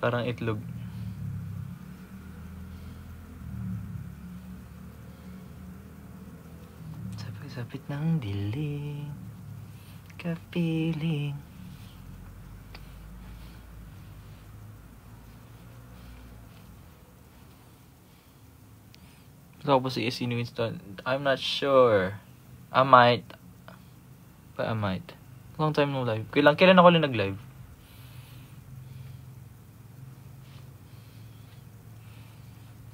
Parang itlog. Sapit ng dilim, kapiling. Tapos si Isi Winston, I'm not sure. I might. But I might. Long time no live. Kailan ako lang nag-live?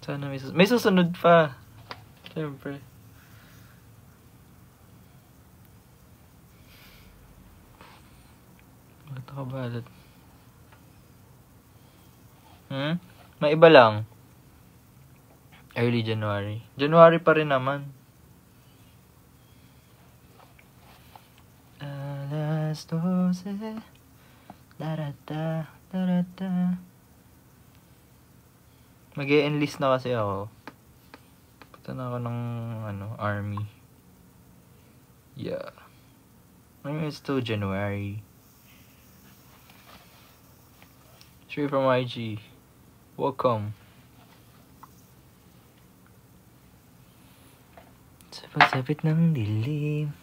Sana may susunod pa. Siyempre. Nakakabalat. May iba lang. Early January. January pa rin naman. Alas 12. Darata. Mag-e-enlist na kasi ako. Punta na ako ng army. Yeah. I mean, it's still January. Straight from IG. Welcome. Sapit ng dilim.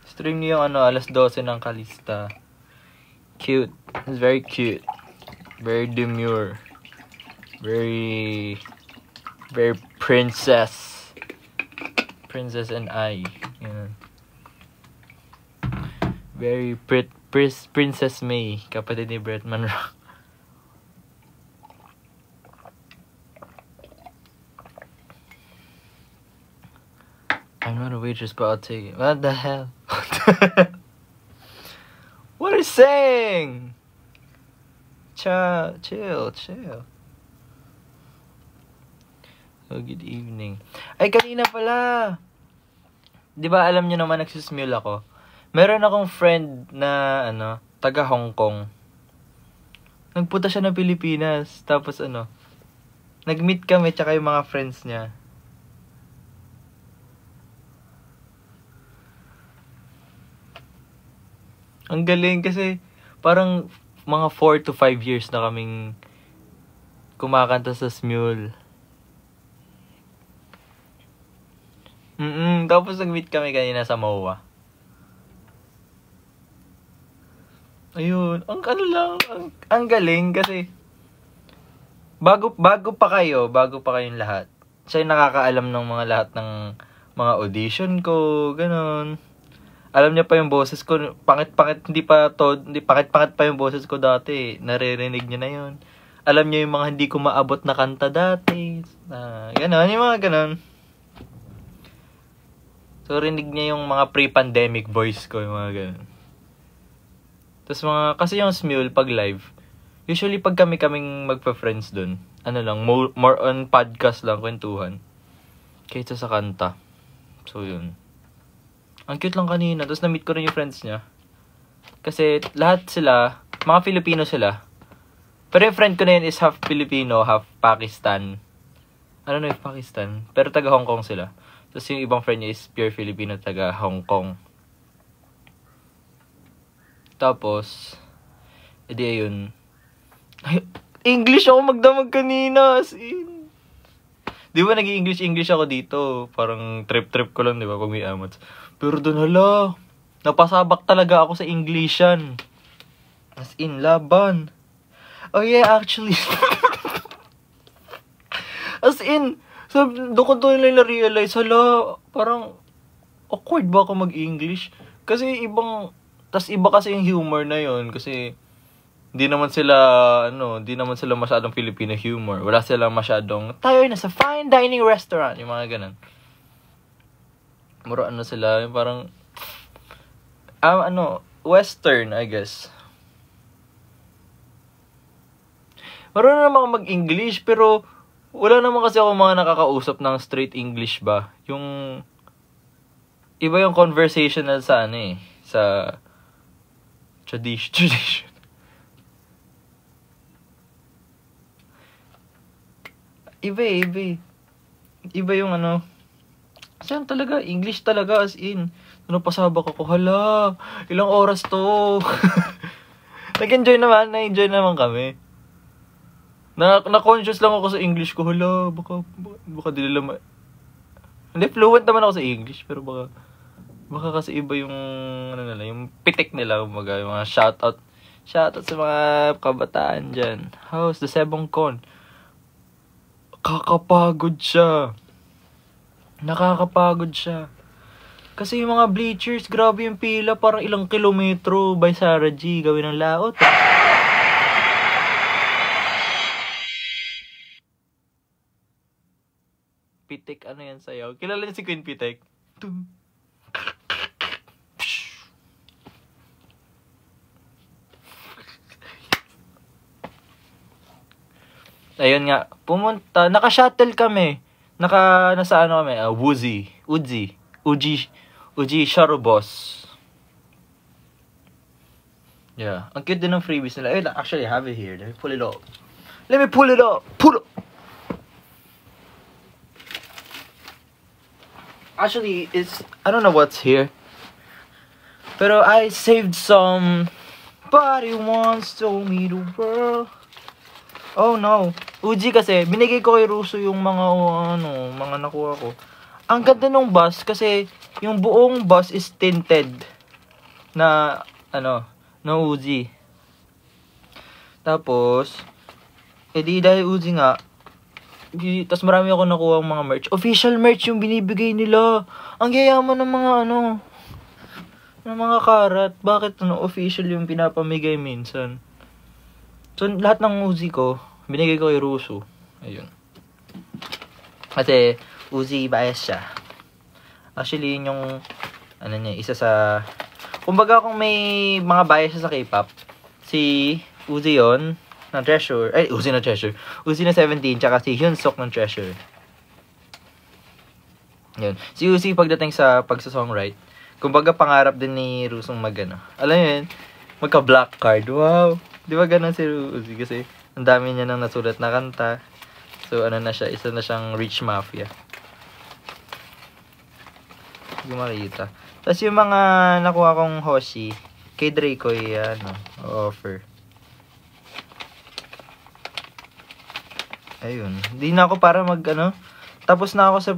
Stream niyo yung alas 12 ng Kalista. Cute. It's very cute. Very demure. Very princess. Princess and I. Yan. Very Princess May. Kapatid ni Brett Monroe. I'm not a waitress, but I'll take it. What the hell? What are you saying? Chill. Oh, good evening. Ay, kanina pala. Di ba alam nyo naman nagsusmule ako? Meron akong friend na, taga Hong Kong. Nagpunta siya ng Pilipinas. Tapos nag-meet kami tsaka yung mga friends niya. Ang galing kasi parang mga 4 to 5 years na kaming kumakanta sa Smule. Tapos nag-meet kami kanina sa MOA. Ayun, ang galing kasi bago pa kayong lahat. Siya yung nakakaalam ng mga lahat ng mga audition ko, ganon. Alam niya pa yung boses ko, pangit-pangit pa yung boses ko dati. Naririnig niya na yun. Alam niya yung mga hindi ko maabot na kanta dati. Ganon, yung mga ganon. So, rinig niya yung mga pre-pandemic voice ko, yung mga ganon. Tapos kasi yung Smule, pag live, usually pag kaming magpa-friends dun, more on podcast lang, kwentuhan. Kaysa sa kanta. So, yun. Ang cute lang kanina. Tapos na-meet ko rin yung friends niya. Kasi lahat sila, mga Filipino sila. Pero yung friend ko na yun is half Filipino, half Pakistan. I don't know if Pakistan. Pero taga Hong Kong sila. Tapos yung ibang friend niya is pure Filipino, taga Hong Kong. Tapos, edi ayun. English ako magdamag kanina, as in. Di ba nag-i-English ako dito? Parang trip ko lang, di ba, pag may amats. Pero dun, napasabak talaga ako sa Englishan. As in, laban. Oh yeah, actually. As in, doon ko doon lang na-realize, parang awkward ba ako mag-English? Kasi tas iba kasi yung humor na yon kasi hindi naman sila masyadong Filipino humor. Wala silang masyadong, tayo na sa fine dining restaurant, yung mga ganun. Muro sila, yung parang western, I guess. Marunong naman ako mag-English, pero wala naman kasi ako mga nakakausap ng straight English ba. Yung iba yung conversational sa sa tradition. Iba yung kasi talaga, English talaga, as in. Pasabak ako, ilang oras to? Nag-enjoy naman, na-enjoy naman kami. Na-conscious lang ako sa English ko. Hala, baka di nila Hindi, fluent naman ako sa English, pero baka kasi iba yung, ano nila, yung pitik nila, yung mga shoutout sa mga kabataan dyan. How's the Sebong Con? Nakakapagod siya. Kasi yung mga bleachers, grabe yung pila, parang ilang kilometro by Sarah G, gawin ng laot. Pitik, ano yan sa'yo? Kilala niyo si Queen Pitik? Ayun nga, pumunta, naka-shuttle kami. Nasa ano kami, Uji Shuttle Bus. Yeah, ang cute din ng freebies nila. Ayun, actually, I have it here. Let me pull it up. Actually, I don't know what's here. Pero I saved some. Somebody once told me the world. Oh no. Uji kasi, binigay ko kay Russo yung mga nakuha ko. Ang ganda nung bus kasi yung buong bus is tinted na, na Uji. Tapos, dahil Uji nga, tapos marami ako nakuha mga merch. Official merch yung binibigay nila. Ang yayaman ng mga karat. Bakit official yung pinapamigay minsan? So, lahat ng Uzi ko, binigay ko kay Russo. Ayun. Kasi, Uzi bias siya. Actually, yun yung, isa sa, kumbaga kung may mga bias siya sa K-pop, si Uzi yon ng Treasure. Uzi na Treasure. Uzi na 17, tsaka si Hyunsuk ng Treasure. Yun. Si Uzi pagdating sa pagsa-songwrite, kumbaga pangarap din ni Rusong alam mo yun, magka-black card. Wow! Di ba ganun si Uzi? Kasi ang dami niya nang nasulat na kanta. So, na siya, isa na siyang rich mafia. Hindi makita. Tapos yung mga nakuha kong Hoshi, kay Draco offer. Ayun. Hindi na ako para tapos na ako sa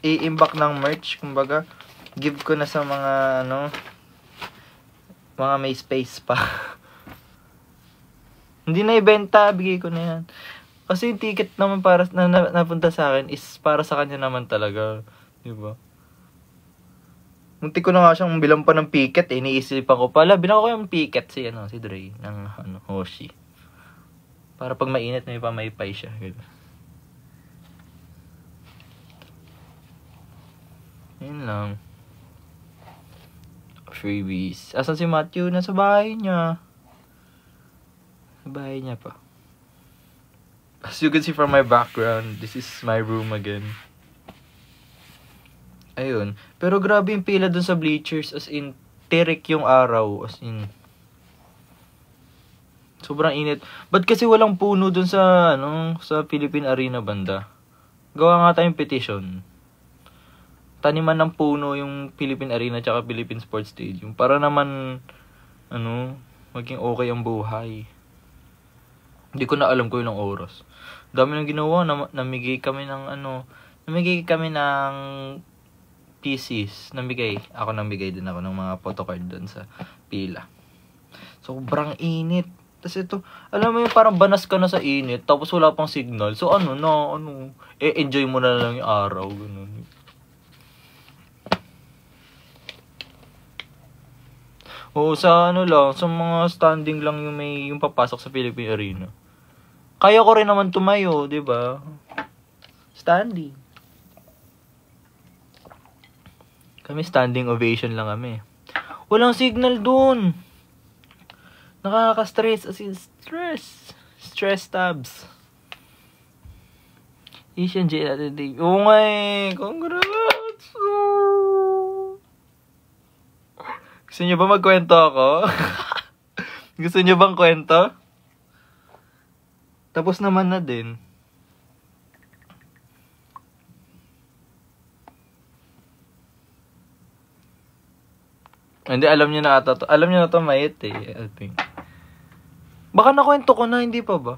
i-imbak ng merch. Kumbaga, give ko na sa mga, mga may space pa. Hindi na ibenta, bigay ko na yan. Kasi yung ticket naman para napunta sa akin is para sa kanya naman talaga. Diba? Muntik ko na nga siyang bilang pa ng picket. Iniisipan ko pala. Binako ko yung picket si Dre ng Hoshi. Para pag mainit may pamaypay siya. Yun lang. Freebies. Asan si Matthew? Nasa bahay niya. Sa bahay niya pa. As you can see from my background, this is my room again. Ayun. Pero grabe yung pila dun sa bleachers. As in, tirik yung araw. As in, sobrang init. Ba't kasi walang puno dun sa, sa Philippine Arena banda? Gawa nga tayong petition. Taniman ng puno yung Philippine Arena tsaka Philippine Sports Stadium. Para naman, maging okay ang buhay. Hindi ko na alam ko ilang oras. Dami nang ginawa. Namigay kami ng PCs. Ako namigay din ako ng mga photocard dun sa pila. Sobrang init. Tapos ito, alam mo yung parang banas ka na sa init, tapos wala pang signal. So enjoy mo na lang yung araw. Ganun. Oo, sa sa mga standing lang yung papasok sa Philippine Arena. Kaya ko rin naman tumayo, di ba? Standing. Kami standing ovation lang kami. Walang signal dun. Nakaka-stress. As in, stress tabs. Asian J today. Oo nga eh. Congrats! Gusto nyo ba magkwento ako? Gusto nyo bang kwento? Tapos naman na din. Hindi, alam nyo na ata to. Alam nyo na to, Mayet eh. I think. Baka nakwento ko na, hindi pa ba?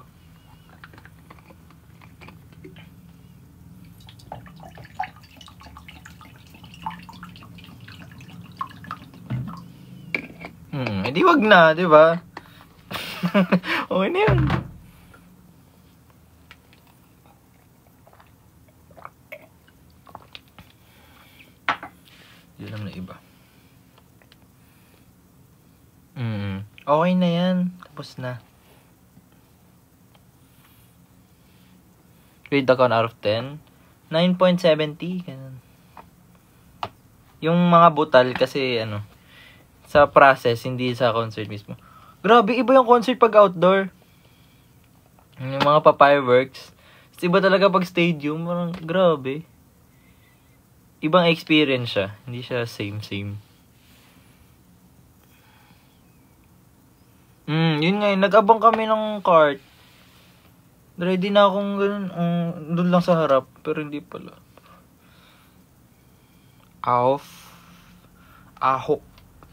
Hindi wag na, di ba? Okay na yun. Hindi lang na iba. Okay na yan. Tapos na. Grade account out of 10. 9.70. Ganun. Yung mga butal kasi sa process, hindi sa concert mismo. Grabe, iba yung concert pag outdoor. Yung mga pa-fireworks. Iba talaga pag stadium. Parang grabe. Ibang experience siya. Hindi siya same. Yun nga yun. Nag-abang kami ng cart. Ready na akong ganun. Doon lang sa harap. Pero hindi pala. Ahok.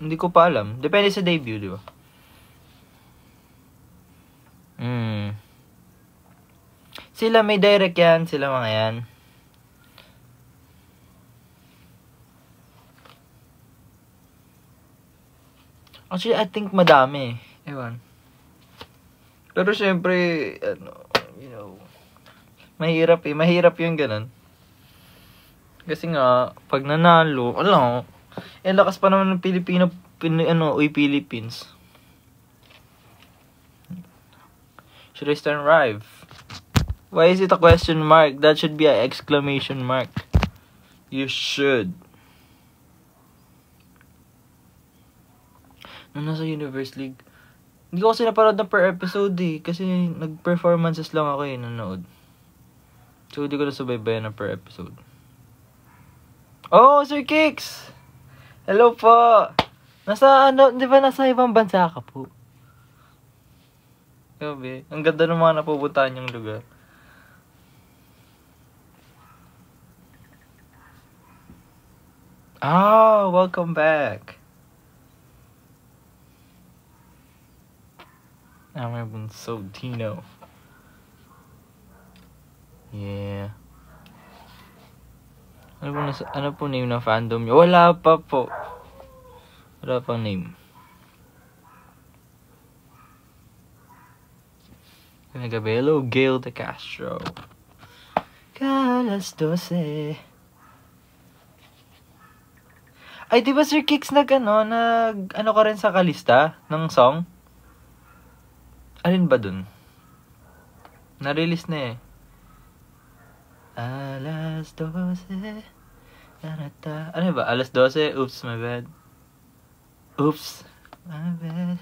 Hindi ko pa alam. Depende sa debut, di ba? Sila may direct yan. Sila mga yan. Actually, I think madami. Ewan. Pero syempre, mahirap eh. Mahirap yung ganun. Kasi nga, pag nanalo, lakas pa naman ng Philippines. Should I start rhyme? Why is it a question mark? That should be an exclamation mark. You should. Nung nasa Universe League, hindi ko kasi napanood na per episode eh. Kasi nag-performances lang ako nanood. So, hindi ko nasubaybayan na per episode. Oh, Sir Kicks! Hello po! Di ba nasa ibang bansa ka po? Grabe, ang ganda ng mga napupuntahan niyong lugar. Welcome back! I'm so Tino. Yeah. Ano po name ng fandom niyo? Wala pa po. Wala pang name. Hello, Gail de Castro. Alas 12. Ay, di ba Sir Kicks ka rin sa kalista ng song? Alin ba dun? Na-release na eh. Alas 12. Ano ba? Alas 12. Oops, my bad. Oops, my bad.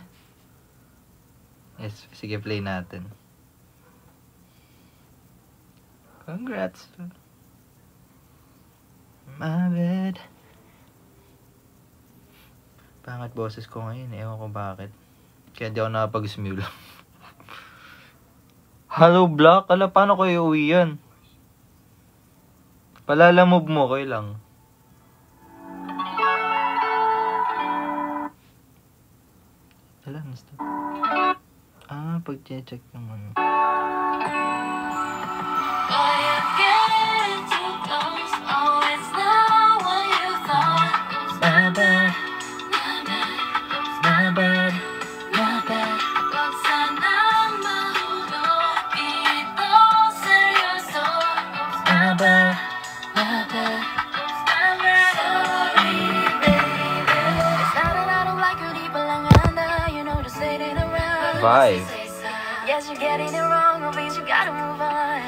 Yes, sige, play natin. Congrats. My bad. Pangat boses ko ngayon. Ewan ko bakit. Kaya di ako nakapag-smule. Hello, Black. Paano ko iuwi yan? Palalamove mo, kayo lang. Nasta. Pag-check naman. Vibe. Yes, you're getting it wrong, or means you gotta move on.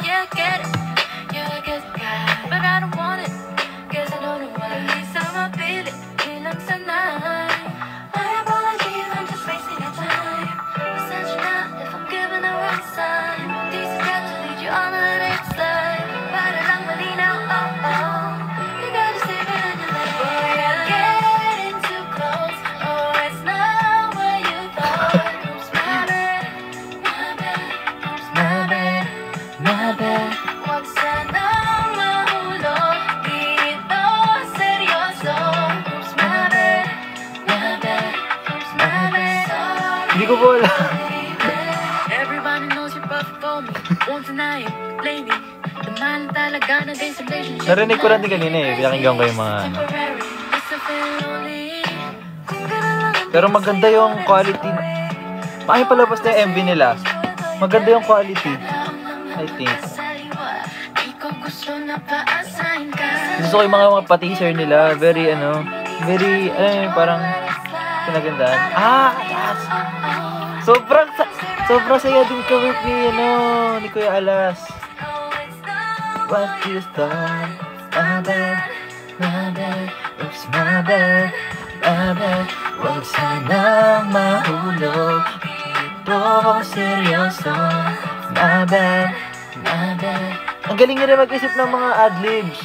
Yeah, get it. You're a good guy, but I don't want it. Guess I don't know why. Least I'ma feel it. Lang sanay. My apologies, I'm just wasting your time. Pasensya na if I'm giving the wrong sign. These steps will lead you on to the next life. Para lang malinaw, you gotta stay behind your legs. Boy, you're getting too close. Oh, it's not what you thought. Oops, my bad. ko po alam. Narinig ko rin din kanina eh. Pinakinggan ko yung mga ano. Pero maganda yung quality. Bakit palabas na yung MV nila? Maganda yung quality. I think. Gusto ko yung mga pa-teaser nila. Very, parang pinagandaan. Yes! Sobrang saya din ka-work ni Kuya Alas. What is that? My bad. Oops, my bad. Huwag sanang mahulog. Ito seryoso. My bad. Ang galing nila mag-isip ng mga adlibs.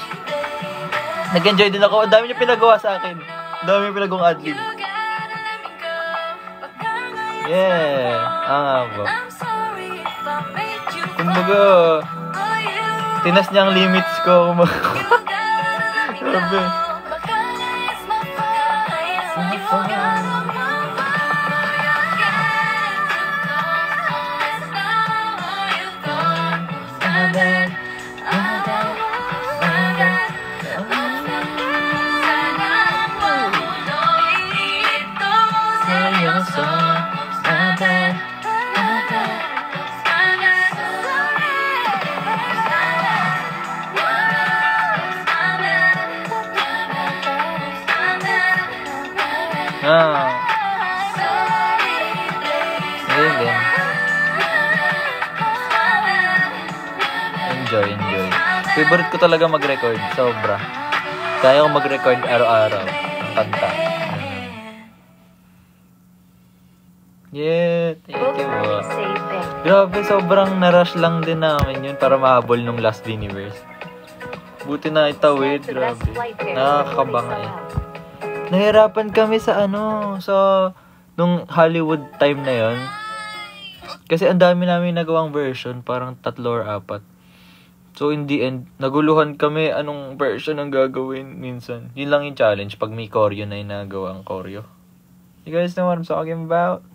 Nag-enjoy din ako. Ang dami niya pinagawa sa akin. Ang dami niya pinagawang adlib. Yeah. Ba? Kumbaga, tinas niya ang limits ko. Grabe. Enjoy. Favorite ko talaga mag-record. Sobra. Kaya ko mag-record araw-araw ng kanta. Yeah, thank you. Grabe, sobrang narush lang din namin yun para mahabol nung Last Universe. Buti na itawid, grabe. Nakakabanga eh. Nahirapan kami sa nung Hollywood time na yon. Kasi ang dami namin nagawang version, parang 3 or 4. So in the end, naguluhan kami anong version ang gagawin minsan. Yun lang yung challenge pag may choreo na yung nagawang choreo. You guys know what I'm talking about?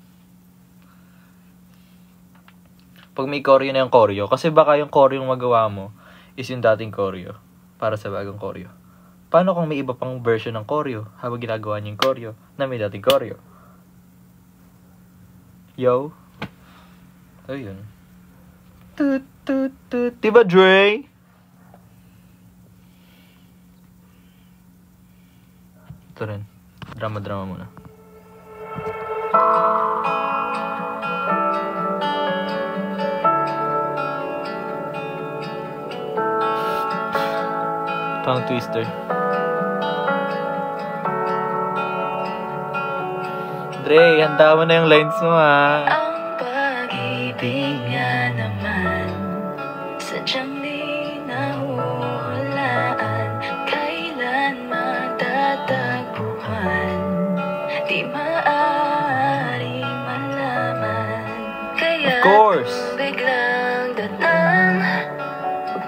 Pag may choreo na yung choreo, kasi baka yung choreo yung magawa mo is yung dating choreo para sa bagong choreo. Paano kung may iba pang version ng choreo habang ginagawa niyo yung choreo na may dating choreo? Yo. Ayun. Tut. Diba, Dre? Ito rin. Drama muna. Tongue twister. Dre, handa mo na yung lines mo, ha? Ang pag-ibig nga naman, sadyang di nahuhulaan, kailan matatagpuan, di maaaring malaman. Kaya of course. biglang datang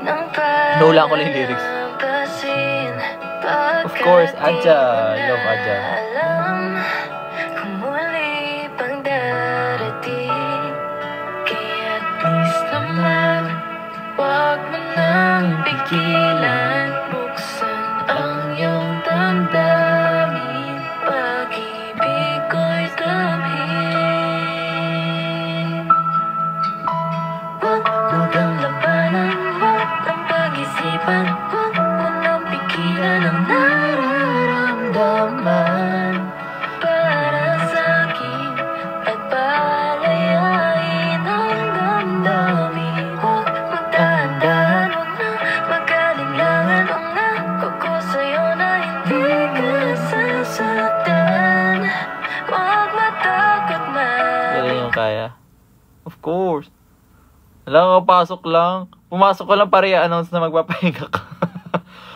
ng Nulaan ko lang yung lyrics. Of course, Aja. I love Aja. Kung muli pang darating, kaya please naman, wag mo nang pigilan, buksan ang iyong damdamin, pag-ibig ko'y damhin. Wag mo kang labanan, wag ang pag-isipan, wag mo nang pigilan ang nararamdaman para sa'kin at palayain ang damdamin. Huwag magdahan-dahan, huwag na magalinlangan, pangako ko sa'yo na hindi ka sasaktan. Huwag matakot man. Kaya yung kaya? Of course. Alam ko, pumasok ko lang para i-announce na magpapahinga ka.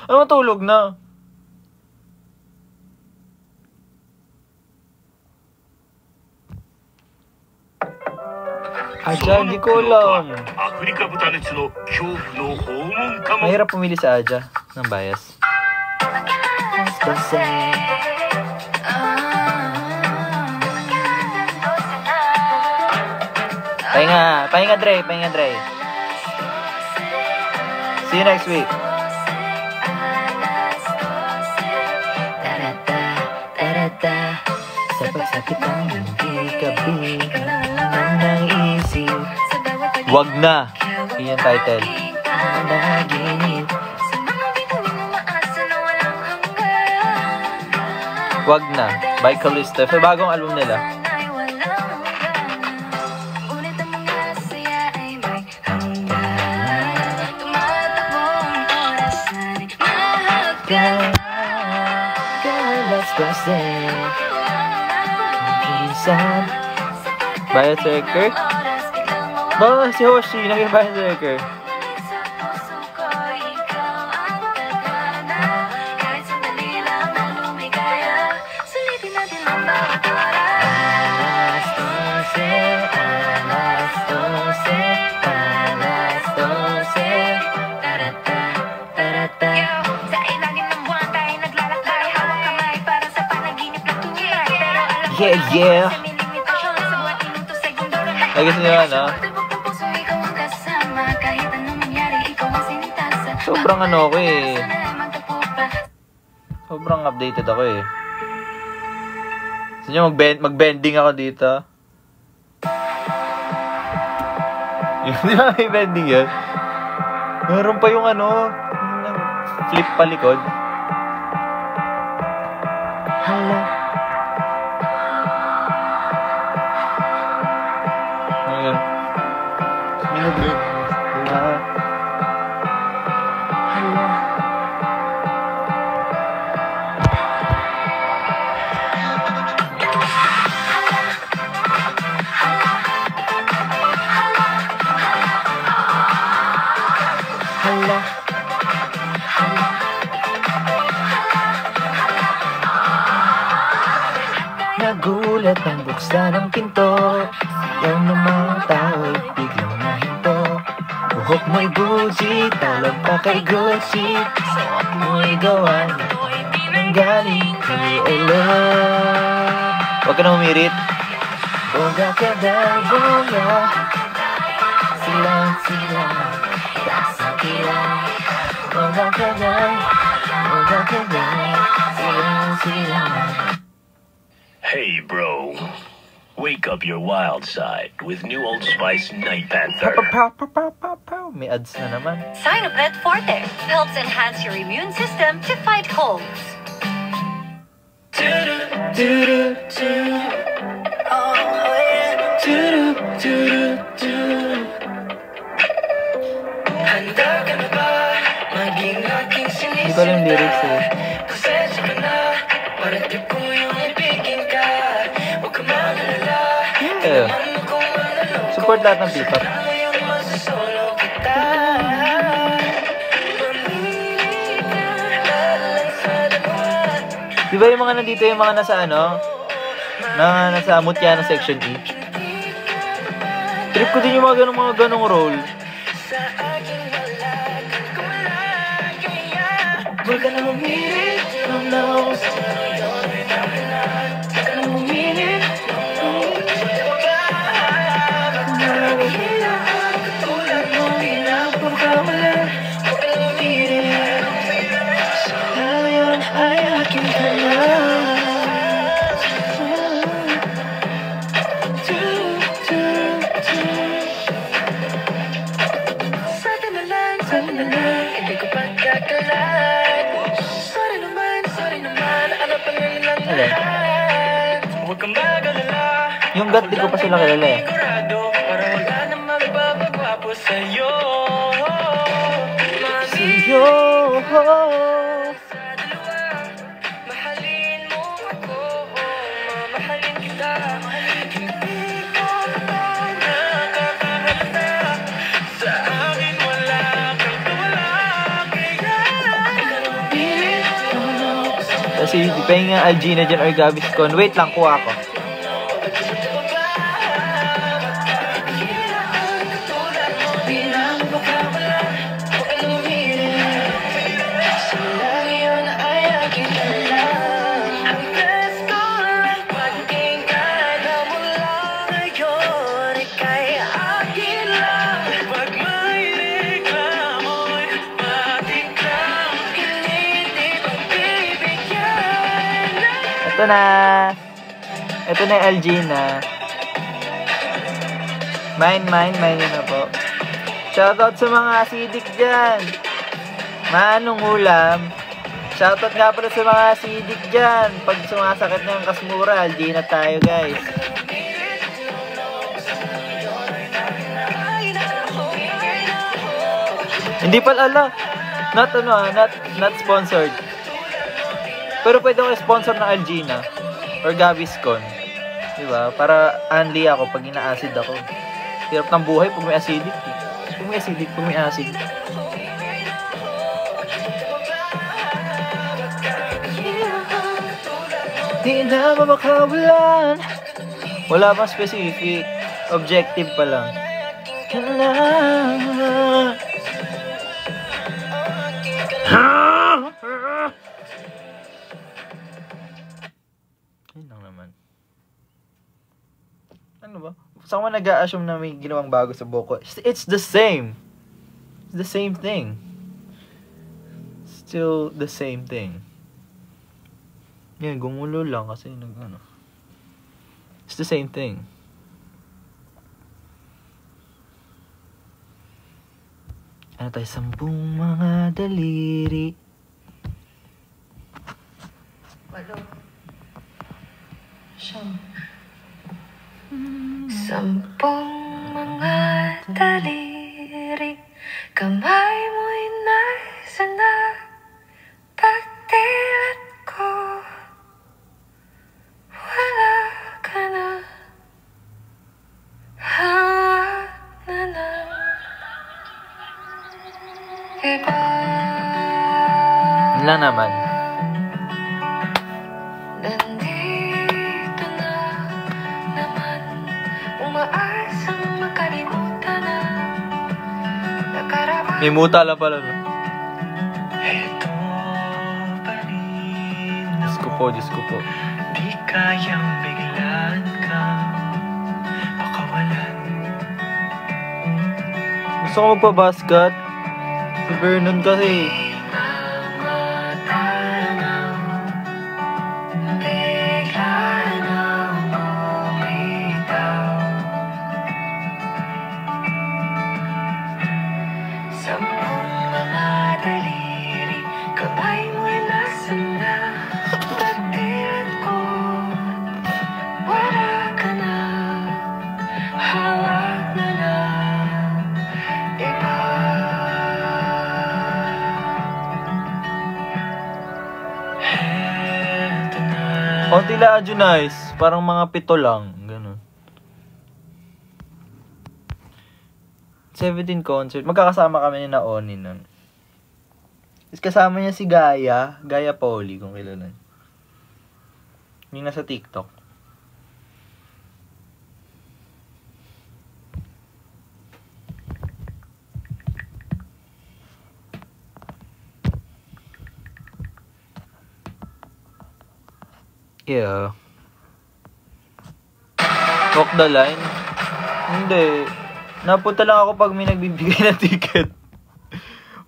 Ano, matulog na? Aja, hindi ko alam. Mahirap pumili sa Aja ng bias. Pahinga, Dre. Pahinga, Dre. See you next week. Sa pagsakit ang hindi kabigyan ng isip. Wag na. Yun yung title. Wag na. By Calista. Ito bagong album nila. Berserker? Ba, si Hoshi, naging Berserker. Yeah. Lagi sa nyo, ano? Sobrang ano ako eh. Sobrang updated ako eh. Gusto nyo mag-bending ako dito? Di ba may bending yun? Meron pa yung ano, yung flip palikod. Hello. Nagulat ang buksan ng pinto. Siyaw ng mga tao'y biglang nahinto. Buhok mo'y buji, talog pa kay Gucci. Suot mo'y gawan, nang galing kay Elo. Huwag ka na humirit. Boga ka daw, boga. Sila, kasakila. Boga ka daw, sila. Hey bro, wake up your wild side with new Old Spice Night Panther. May ads na naman. Sinopret Forte helps enhance your immune system to fight colds. Hindi ko alam lyrics eh. Yeah. Support lahat ng P-pop. Di ba yung mga nandito, yung mga nasa ano? Nasa Mutiana Section E? Trip ko din yung mga ganong role. Huwag ka na humirit, yung gat, di ko pa sila kilala eh. Sa'yo, mahalin mo ako, mamahalin kita. Hindi ko nakakahalata, sa akin wala kang wala. Kasi pahinga Algina dyan or Gaviscon. Wait lang, kuha ako. Ito na. Ito na yung LG na. Mine yun na po. Shoutout sa mga acidic dyan. Manong ulam. Shoutout nga pala sa mga acidic dyan. Pag sumasakit na yung kasmura, LG na tayo guys. Hindi pala, not sponsored. Pero pwede ako sponsor ng Algina or Gaviscon. Diba? Para unli ako pag ina-acid ako. Hirap ng buhay pag may acidic. Pag may acid. Di na mabakawalan. Wala bang specific. Objective pa lang. Ayun lang naman. Ano ba? Saan mo nag-a-assume na may ginawang bago sa buhok ko? It's the same. It's the same thing. Still the same thing. Yan, gumulo lang kasi ano. It's the same thing. Ano tayo? 10 mga daliri. 8 Sampung mga daliri, kamay mo'y nasa na pagdilat ko. Wala ka na, hawak na ng iba. Wala naman. Nandito na naman, umaasang makalimutan na nakaraan. May muta lang pala. No? Ito pa rin Diyos ko po. di kayang biglaan kang makawalan. Gusto ko magpa-basket. Si Vernon kasi. Konti lang Junice. Parang mga 7 lang. Ganun. 17 concert. Magkakasama kami ni Naoni nun. Is kasama niya si Gaya Pauli kung kilala. Yung nasa TikTok. Yeah. Walk the line? Hindi. Napunta lang ako pag may nagbibigay ng ticket.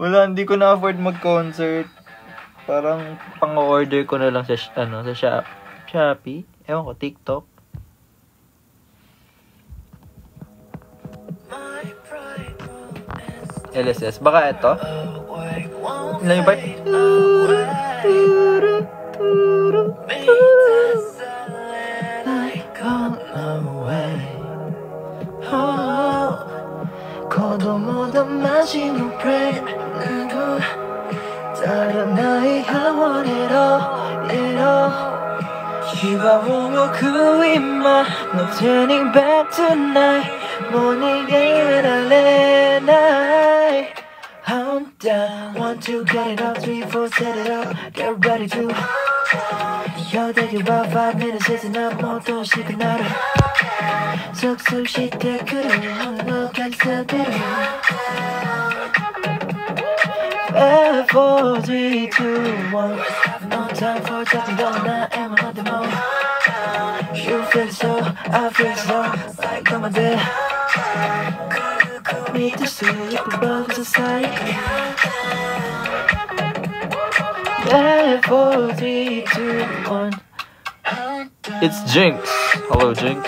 Wala, hindi ko na-afford mag-concert. Parang pang-order ko na lang sa, sa Shopee. Ewan ko, TikTok. LSS. Baka ito? Ilan yung part? No turning back tonight. Morning and night. I'm down. 1, 2, get it up. 3, 4, set it up. Get ready to. Yo, take about 5 minutes. It's enough. More to shake another. So shit that could have look like something. 5, 4, 3, 2, 1. No time for talking. Don't I am on the mode. You feel so, I feel so. Like I'm a dead. Need to sleep above society. 5, 4, 3, 2, 1. It's Jinx. Hello, Jinx.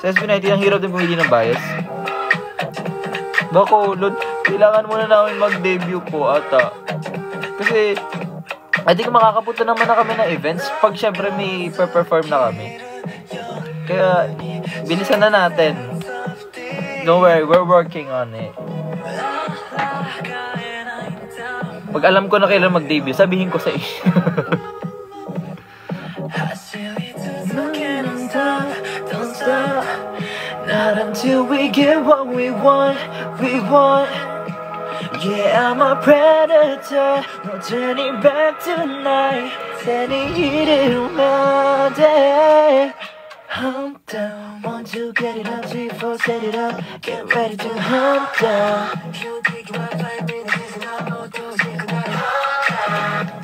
Sa SB19, ang hirap din pumili ng bias. Bako, Lord, kailangan muna namin mag-debut po ata. Kasi, I think makakapunta naman na kami ng events pag syempre may perform na kami. Kaya, bilisan na natin. Don't worry, we're working on it. Pag alam ko na kailan mag-debut, sabihin ko sa inyo. Not until we get what we want. Yeah, I'm a predator. No turning back tonight. Standing here all day. Hump down, 1, 2, get it up, 3, 4, set it up. Get ready to hump down.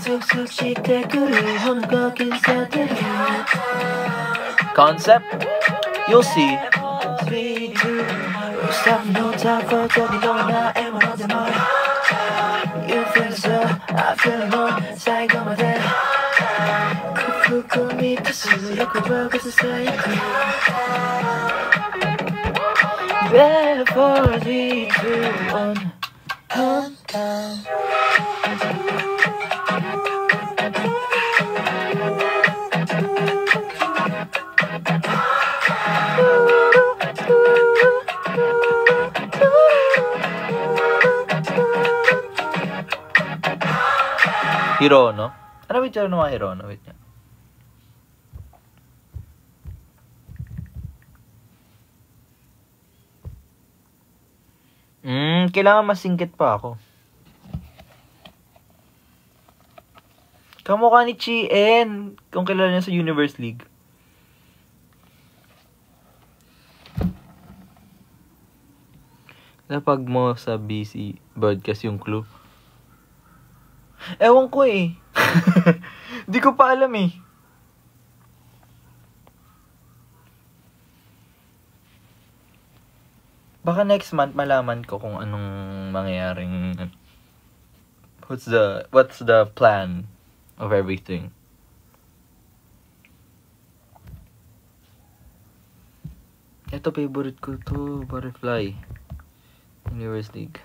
툭툭 시대구리 오는 거긴 사들이. Concept? You'll see. 3, 2, stop, no time for talking, no, not everyone on the mind. You feel so, I feel alone, saying on my day. Cool, me to see you could work as a cycle. Before 3, 2, 1, calm down. Hirono? Ano ba yung mga Hirono? Wait niya. Kailangan masingkit pa ako. Kamukha ni Chien, kung kilala niya sa Universe League. Napag mo sa BC broadcast yung clue. Ewan ko eh. Di ko pa alam eh. Baka next month malaman ko kung anong mangyayaring what's the plan of everything. Ito favorite ko to, Butterfly. Universe League.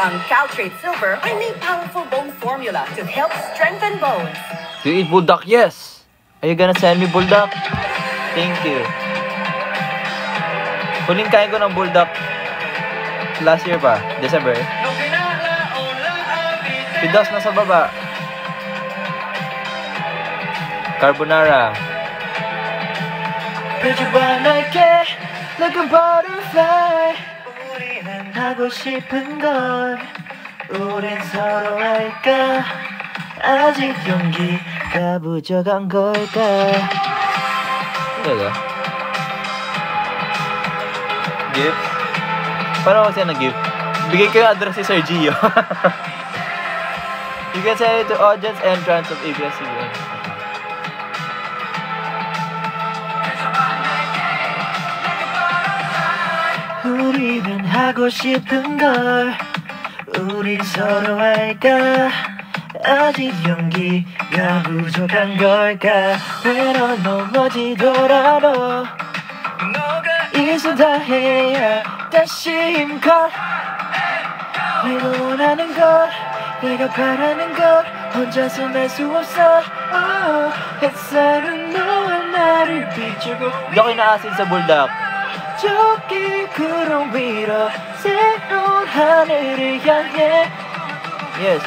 Ang Caltrate Silver ay may powerful bone formula to help strengthen bones. You eat bulldog? Yes! Are you gonna send me bulldog? Thank you. Huling kain ko ng bulldog last year pa, December. Pidos na sa baba. Carbonara. 펴져봐날게 like a butterfly. 우리는 하고 싶은 걸 우린 서로 알까? 아직 용기가 부족한 걸까? Talaga? Gift? Paano ako siya nag-gift? Bigay ko yung address si Sir Gio. You can send it to audience entrance of ABS-CBN. 우리는 하고 싶은 걸 우린 서로 알까? 아직 용기가 부족한 걸까? 외로 넘어지더라도 너가 있어야 해야 다시 힘껏 내가 원하는 것 내가 바라는 것 혼자서 날 수 없어. 햇살은 너와 나를 비추고 Hindi ako inaasin sa bulldog. 저기 구름 위로 새로운 하늘을 향해 Yes.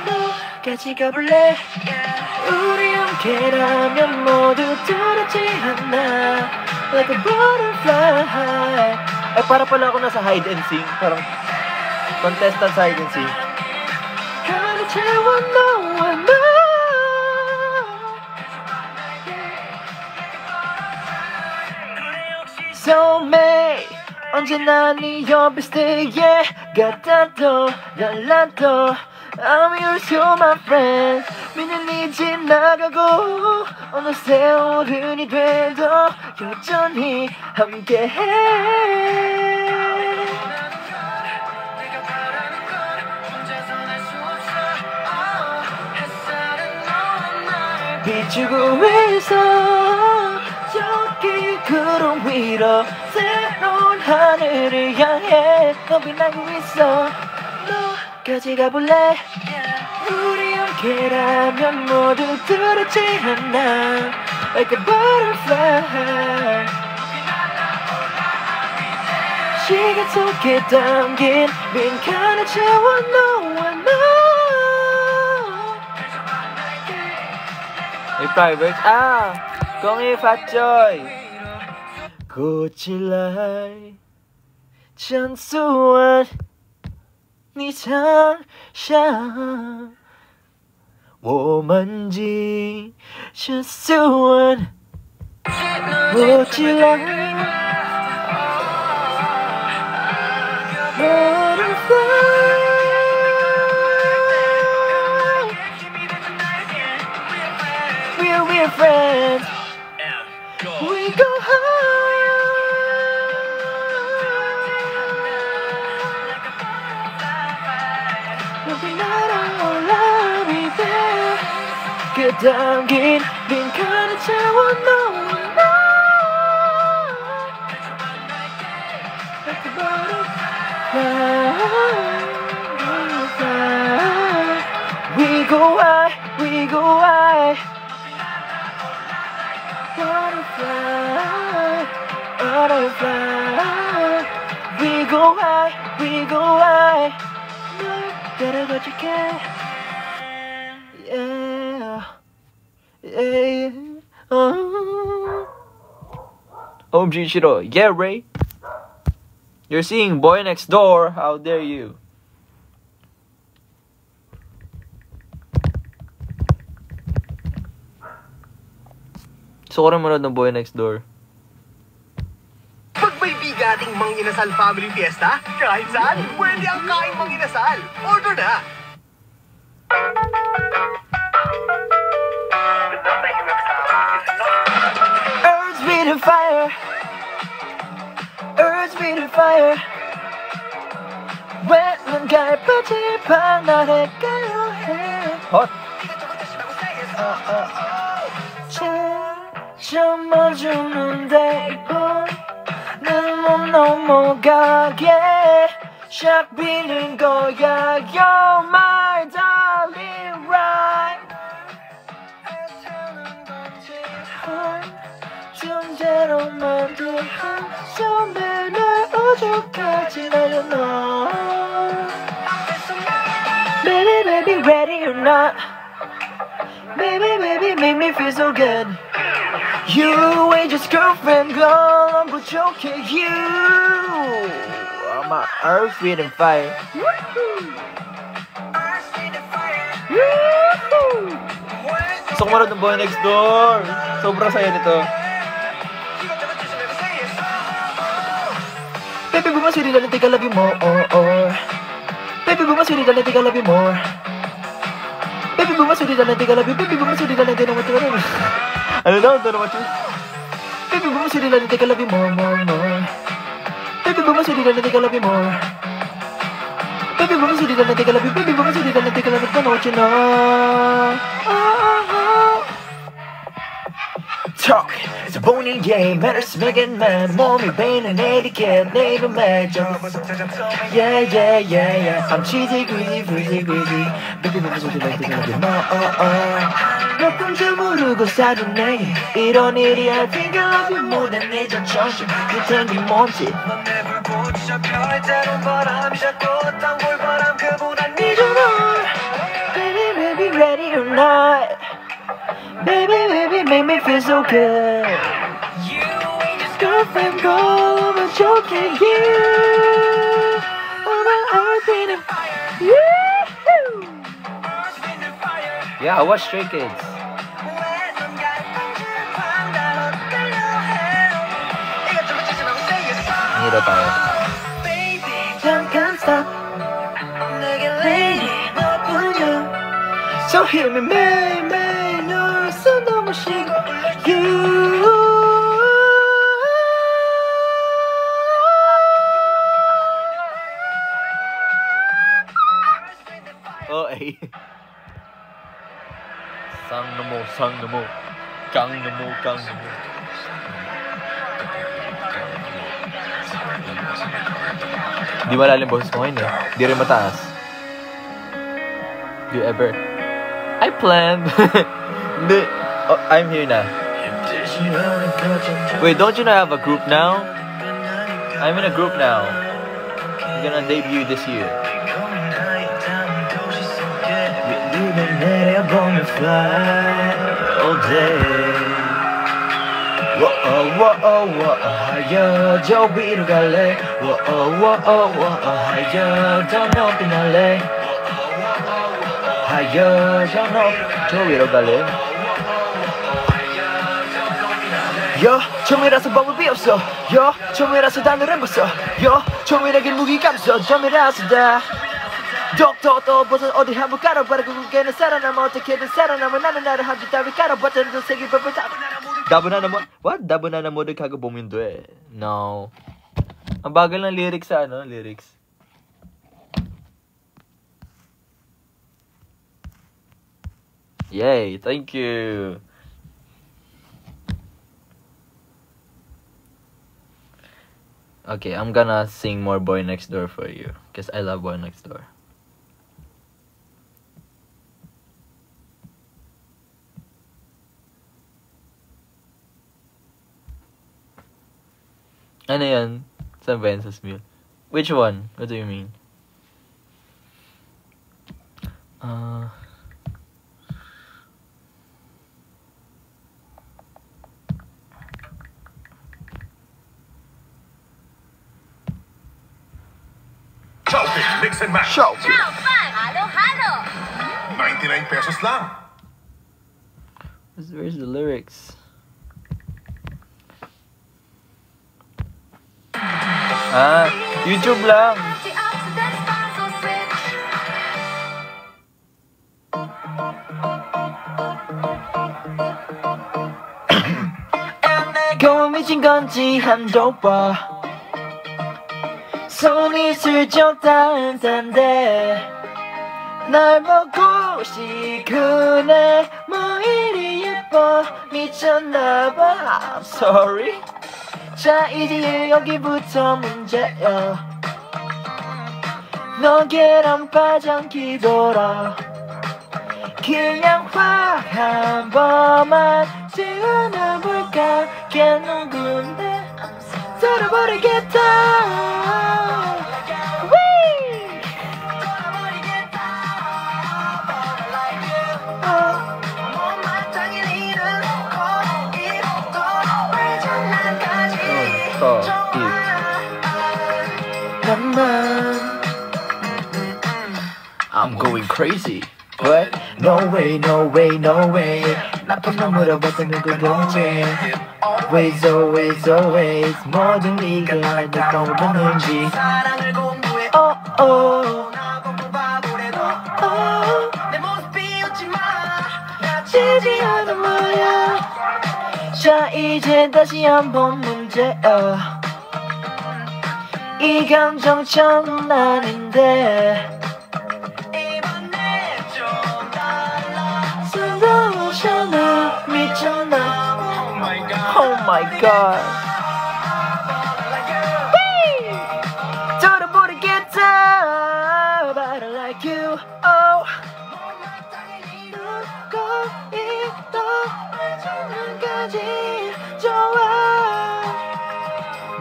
너까지 가볼래? 우리 함께라면 모두 두렵지 않아 Like a butterfly. Ay, para pala ako nasa hide and seek. Parang contestant sa hide and seek. 가득 채워 너와 나 소매 언제나 네 옆에 stay yeah 같아도 달라도 I'm yours to my friend 믿는 이제 나 다가고 어느새 어른이 돼도 여전히 함께해. 비추고 있어 저기 구름 위로 새로운 하늘을 향해 겁이 나고 있어. 너까지 가볼래? 우리 함께라면 모두 두렵지 않아. Like a butterfly. 시간 속에 담긴 빈칸을 채워 너와 나. May private. Kung ifatchoy. 꽃이来将昨晚你常想我们今将昨晚我起来 We'll be friends. We go high. Every night I'll be there. 그 담긴 빈칸을 채워 너와 나. Like a butterfly. We go high, we go high. Butterfly, butterfly. We go high, we go high. Better what you can. Yeah, yeah. OMG Shiro. Yeah, Ray. You're seeing Boy Next Door. How dare you? Gusto ko rin manood ng Boy Next Door. Pag may bigating Mang Inasal Family Fiesta, kahit saan, pwede ang kain Mang Inasal. Order na! Earth's beating fire. Earth's beating fire. 왜 뭔가를 빠지방 나를까요 해. Hot. 참아주는데 이번엔 못 넘어가게 샥 비는 거야. You're my darling right. 존재로 만든 한 점에 날 오죽하지 않아. Baby baby ready or not. Baby baby make me feel so good. You ain't just girlfriend girl, I'm joking you. My earth, wind, and fire. Gusto ko manood ng Boy Next Door. Sobrang saya nito. Baby bumasuri lang think I love you more. Baby bumasuri lang think I love you more. Baby bumasuri lang think I love you. Baby bumasuri lang think I love you. Ano daw? Ito naman siya. Baby bumasuri lang think I love you more. Baby bumasuri lang think I love you more. Baby bumasuri lang think I love you. Baby bumasuri lang think I love you. Don't you know? Talk, it's a boning game. Matters making man. 몸이 베이는 etiquette. 내 이름 맺어. Yeah, yeah, yeah, yeah. I'm cheesy, greasy, freezy, greasy. Baby bumasuri lang think I love you more. 몇 번째 모르고 사준 내게 이런 일이 I think I love you more than 내 자존심 그땐 네 뭔지 넌 내불 고쳐 별대로 바람이 자꾸 어떤 골바람 그보단 네 전화 Baby baby ready or not Baby baby make me feel so good You ain't just girlfriend girl I'm joking you On my earth in a fire Yeah, I watch Stray Kids. Hero tayo. 잠깐 stop 내게 lady 너뿐이야 So hear me 매일매일 널 You. Oh, ay. Sang namo, kang namo. Di malalim boses ko ngayon eh. Di rin mataas. Do you ever? I planned. Hindi. Oh, I'm here na. Wait, don't you know I have a group now? I'm in a group now. I'm gonna debut this year. 내려보면 fly all day. 하여 저 위로 갈래. 하여 더 높이 날래. 하여 저 위로 갈래. 처음이라서 법을 없어. 처음이라서 단어를 못 써. 처음이라긴 무기감 써. 처음이라서 다 또 벗어 어디 한번 깔아봐라. 그게는 살아남아 어떻게든 살아남아. 나는 나를 한줄 따위 깔아봤다는 저 세계 법을 Dabunan na mo. What? Dabunan na mo doon kagabumindo eh. No. Ang bagal ng lyrics sa ano, lyrics. Yay, thank you. Okay, I'm gonna sing more Boy Next Door for you. Because I love Boy Next Door. Ano yan? Saan ba yan sa Smule? Which one? What do you mean? Shopee, mix and match. Shopee. Now, fun! Halo-halo! 99 pesos lang. Where's the lyrics? YouTube lang. Antioxidants, so switch. 내가 미친 건지 한도 봐. 손이 슬쩍 닿는데 날 보고 싶구네. 뭐 이리 예뻐 미쳤나봐. I'm sorry. 자 이제 여기부터 문제야. 너 계란파장 기도라. 그냥 확 한 번만 지어놔볼까. 걔 누군데 썰어버리겠다. I'm going crazy. But no way, no way, no way. 나쁜 놈으로 벗어는 그거지. Always, always, always. 모든 네가 알고 떠오르는지. Oh, oh. 내 모습이 웃지마. 지지 않은 거야. 자 이제 다시 한번 문제야. 이 감정 처음은 아닌데. Oh my god. 돌아버리겠다. But I like you. Oh. 누구 있어 마지막까지 좋아.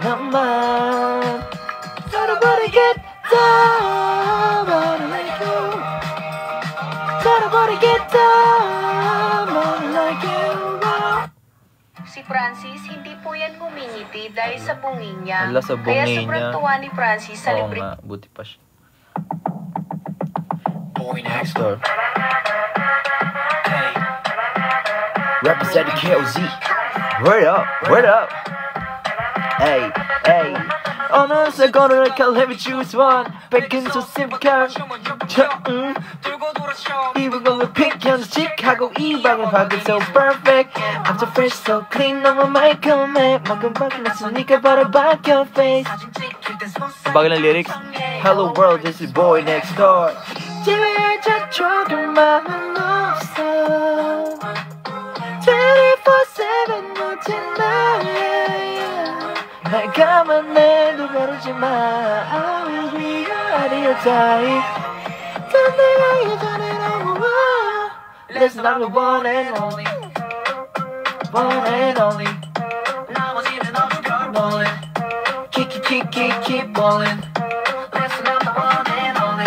나만 돌아버리겠다. But I like you. 돌아버리겠다. But I like you. Si Francis, hindi po yan humingiti dahil sa bungi niya. Wala sa bungi Kaya sobrang niya. tuwa ni Francis sa Oo libre. nga, buti pa siya. Boy Next Door. Hey. Represent KOZ. Word up, word up. Hey, hey. 어느새 걸을 let me choose one. Back into SIM card. 이불공을 피켜서 칙하고 이 방을 파고 so perfect I'm so fresh so clean 너무 말끔해 만큼 바뀌었으니까 바로 바뀌어 face Bago ng lyrics. Hello world, this is boy next door 집에 저쪽에 맘은 없어 24/7 놓친 나야 날 감안해도 거르지마 I will be your audio type 전 내가 예전에 너무 와 Listen I'm the one and only One and only 나머지는 없는 걸 ballin' Keep ballin' Listen I'm the one and only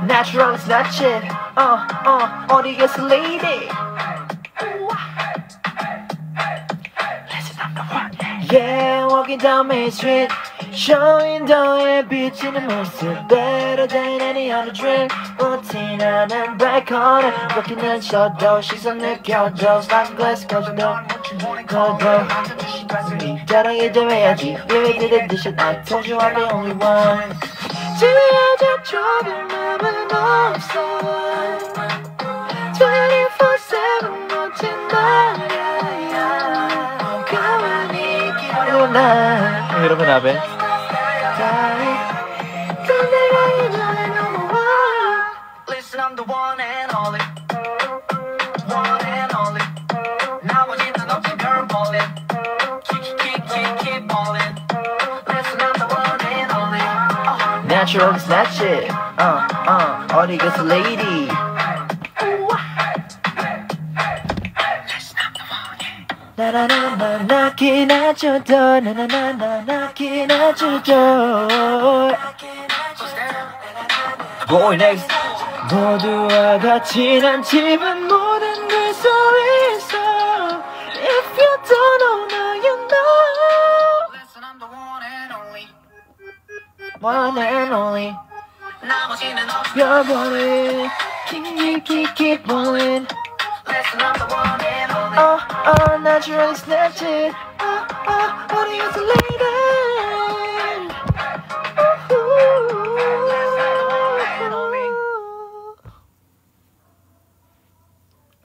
Natural is not shit 어디 계서 lady Yeah, walking down Main Street Showing 너의 비치는 모습 Better than any other drink Routine and back on it Rocking and shutdown 시선 느껴져 Like glass 거짓도 거둬 자랑이 좀 해야지 Give it to the dish I told you I'm the only one 집에 저쪽에 맘은 없어 24/7 놓친 나야 Ang hirap hanapin. Listen, I'm the one and only. One and only. 나머지는 없지 girl ballin'. Keep ballin'. Listen, I'm the one and only. Natural is not shit. 어디 가서 lady. 나나나나 나긴 해줘도 나나나나 나긴 해줘도 Boy next 모두와 같이 난 집은 모든 걸 수 있어 If you don't know now you know Listen I'm the one and only One and only 나머지는 없어 Your body keep ballin' Listen I'm the one and only naturally snatch it 어디 가서 lady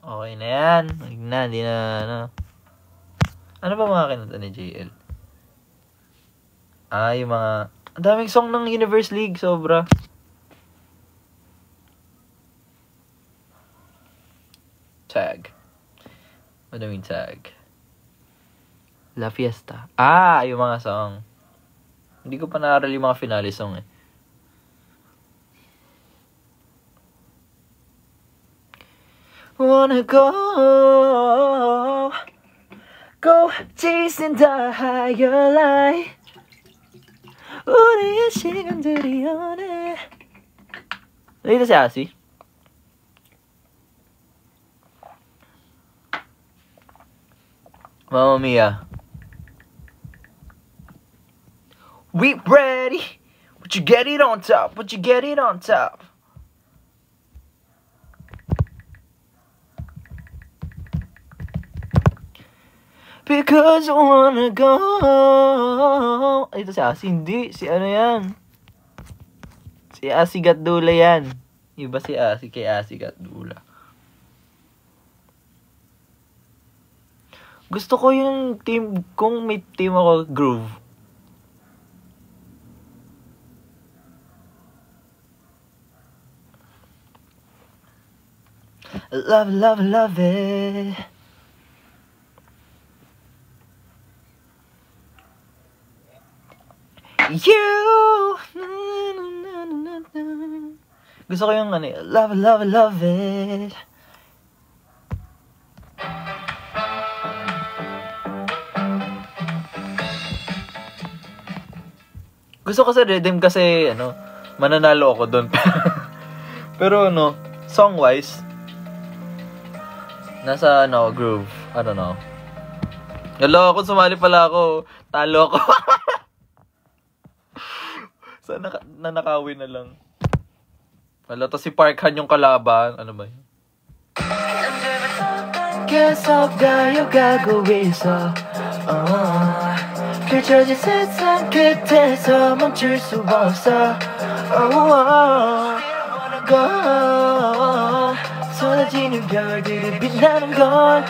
Okay na yan. Hindi na, ano. Ano ba mga kinanta ni JL? Yung mga... Ang daming song ng Universe League, sobra. Tag. Madaming tag. La Fiesta. Yung mga song. Hindi ko pa naaral yung mga finale song eh. Wanna go chasing the higher light 우리의 시간들이 오네 Dito si Asi. Mamma Mia. We ready but you get it on top Because I wanna go. Ito si Asi. Hindi. Si ano yan? Si Asi Gatdula yan. Iba si Asi kay Asi Gatdula. Gusto ko yung team, kung may team ako, Groove. Love it. You. Gusto ko yung ano, Love it. gusto ko sa rhythm kasi, ano, mananalo ako doon. Pero, ano, song-wise, nasa, ano, Groove. I don't know. Hello, kung sumali pala ako, talo ako. Sana nanakawin na lang. Wala, to si Parkhan yung kalaban. Ano ba yun? 계속 가요가고 있어 펼쳐진 세상 끝에서 멈출 수 없어 I wanna go 쏟아지는 별들이 빛나는 건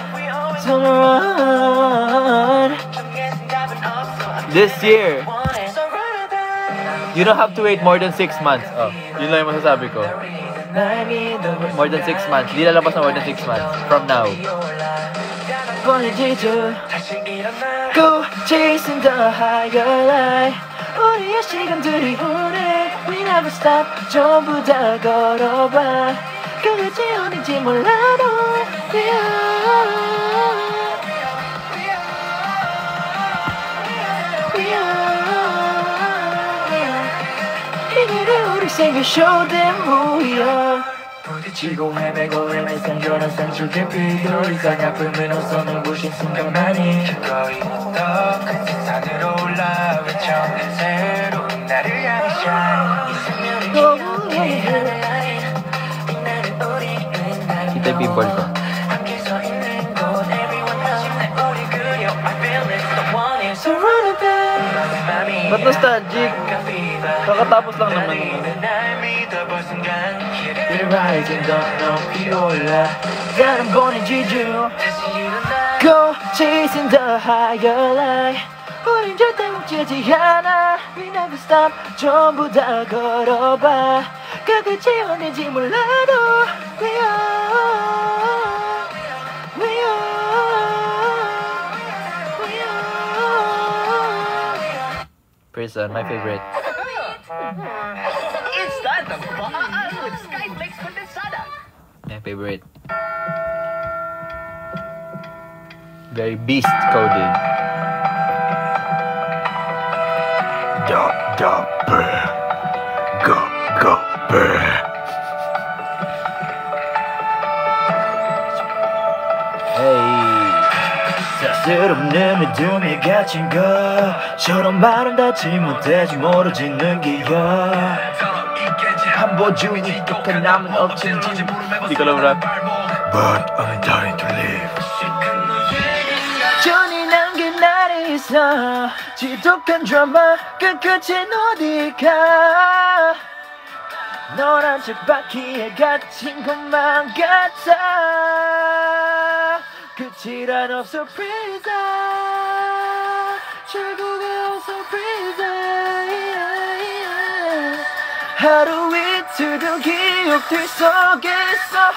Turn around. This year, you don't have to wait more than 6 months. Oh, yun lang yung masasabi ko. More than 6 months. Di lalabas na more than 6 months from now. Go chasing the higher light. 우리의 시간들이 오래 We never stop. 전부 다 걸어봐. 끝이 어딘지 몰라도 We are 이들이 우리 생겨 show them who we are. 부딪히고 헤매고 헤매 생겨난 상처 깊이 우리 쌍꺼풀 손을 부신 순간만이 거의 더 큰 세상으로 올라 외쳐 새로운 나를 향해 shine Kita yung pinball ko. 함께 서 있는 곳 everyone touching 내 우리 그려 I feel it the one is surrounded by Ba't nostalgic? Kakatapos lang naman. You're rising, don't know 피올라 나는 보내지 중 Go chasing the higher light 우린 절대 멈추지 않아 We never stop 전부 다 걸어봐 그 끝이 어딘지 몰라도 We are We are Prison, my favorite. It's that the with Skyflex Condensada. My favorite. Very beast coded. 쓸없는 믿음이 갇힌 것처럼 말은 닿지 못하지 모르지는 기억 한 보증이 똑같은 남은 억진지 Hindi ko lang rap. But I'm dying to live 전이란 게 나를 있어 지독한 드라마 그 끝엔 어디가 너란 쳇바퀴에 갇힌 것만 같아 끝이란 없어 prison 결국에 없어 prison 하루 이틀 기억들 속에서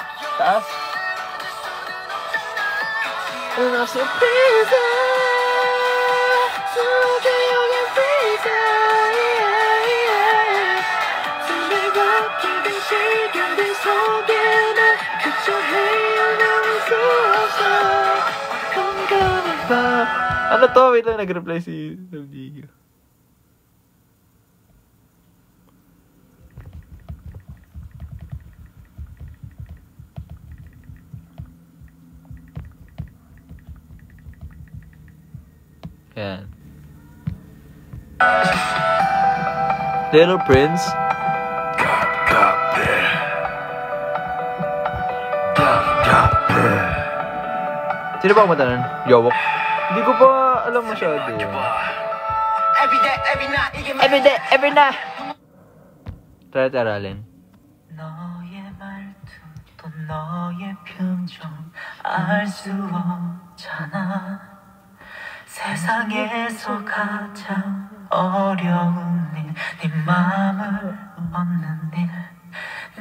없어 prison 속에 여긴 prison 내가 기댄 시간들 속에 나 그저 헤어나올 수 없어 건강한 밤 Ano to? Wait lang, nag-reply si Nabdigo. Yan. Little Prince. Sino ba ang kumanta nun? Yowok? Hindi ko pa alam masyado. Every day, every night Try natin aralin. 너의 말투 또 너의 표정 알 수 없잖아 세상에서 가장 어려운 일 네 맘을 얻는 일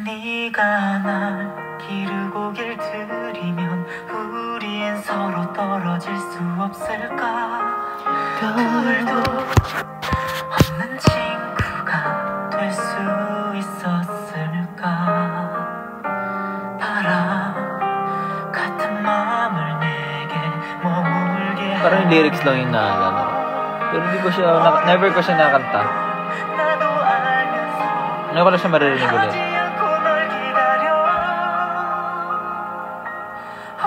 네가 날 기르고 길들이면 우린 서로 떨어질 수 없을까 둘도 없는 친구가 될 수 있었을까 바람 같은 마음을 내게 머물게 Parang yung lyrics lang yung naalala ko. Pero hindi ko siya, never ko siya nakanta. 나도 알면서 Ano ko lang siya maririnig ulit. 하지 않고 널 기다려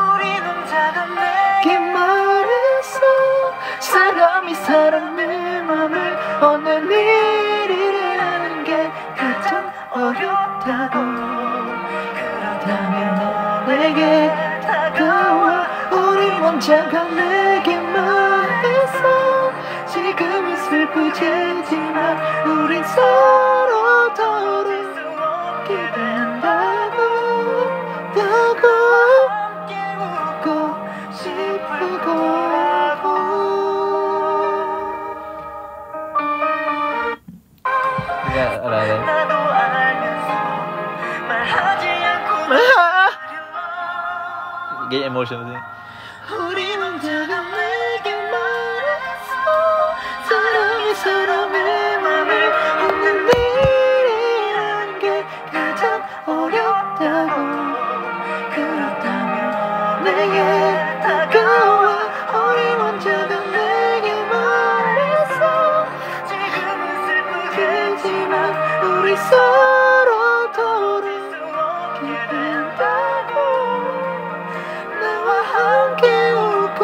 우리 농자가 내게 말했어 사람이 사람의 맘을 얻는 일이라는 게 가장 어렵다고 그렇다면 내게 다가와 우리 원자가 내게 말했어 지금은 슬프지만 우린 서로 돌을 수 없게 된다고 ganyan emotion. 우리 혼자가 내게 말했어 사람이 사람의 맘을 잊는 일이란 게 가장 어렵다고 그렇다면 내게 다가와 우리 혼자가 내게 말했어 지금은 슬프겠지만 우리 서로 돌아오게 된다고 나와 함께 웃고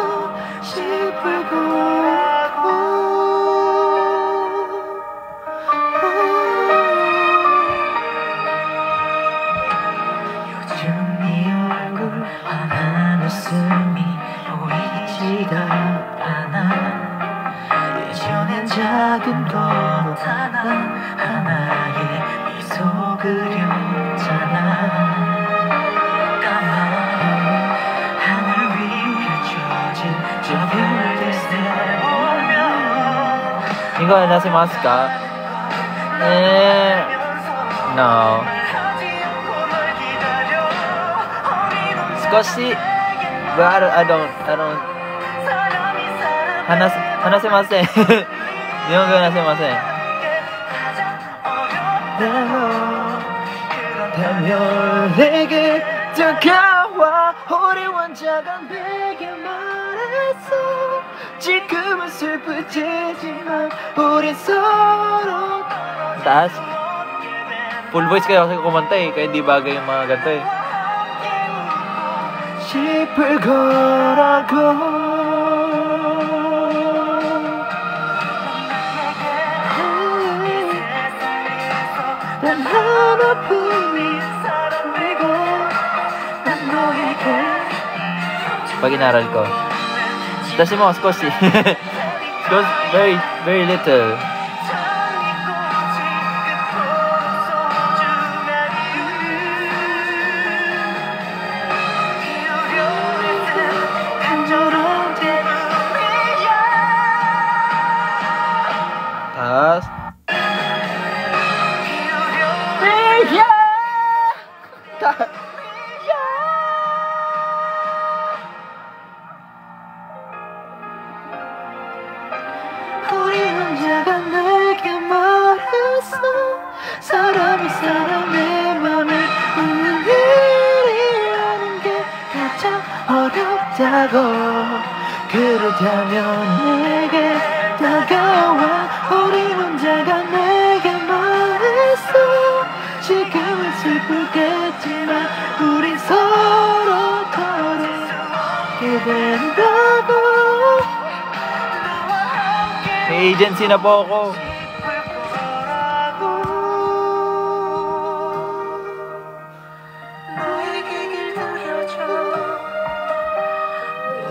싶을 거라고 요즘 네 얼굴 환한 웃음이 보이지가 않아 예전엔 작은 것 하나의 미소 그렸잖아 까만 하늘 위 펼쳐진 저 별들 보면 이거 안녕하세요 No. Skoshi. But I don't. Hanasemasen. Nihongo hanasemasen. 그렇다면 내게 다가와 우리 원자가 내게 말했어 지금은 슬프지만 우리 서로 Taas. Full voice kayo kasi kumanta eh. Kaya di bagay yung mga ganito eh. 싶을 거라고 난 하나뿐인 사람이고 난 너에게 Pag inaral ko. Tashi mo, skoshi. Skoshi, very, very little. Taas. 우리 혼자가 내게 말했어 사람이 사람의 맘을 웃는 일이라는 게 가장 어렵다고 그렇다면 내게 다가와 우리 혼자가 내게 말했어 지금은 슬프겠지만 우리 서로 돌아오게 된다고 May agency na po ako. 너에게 길 들여줘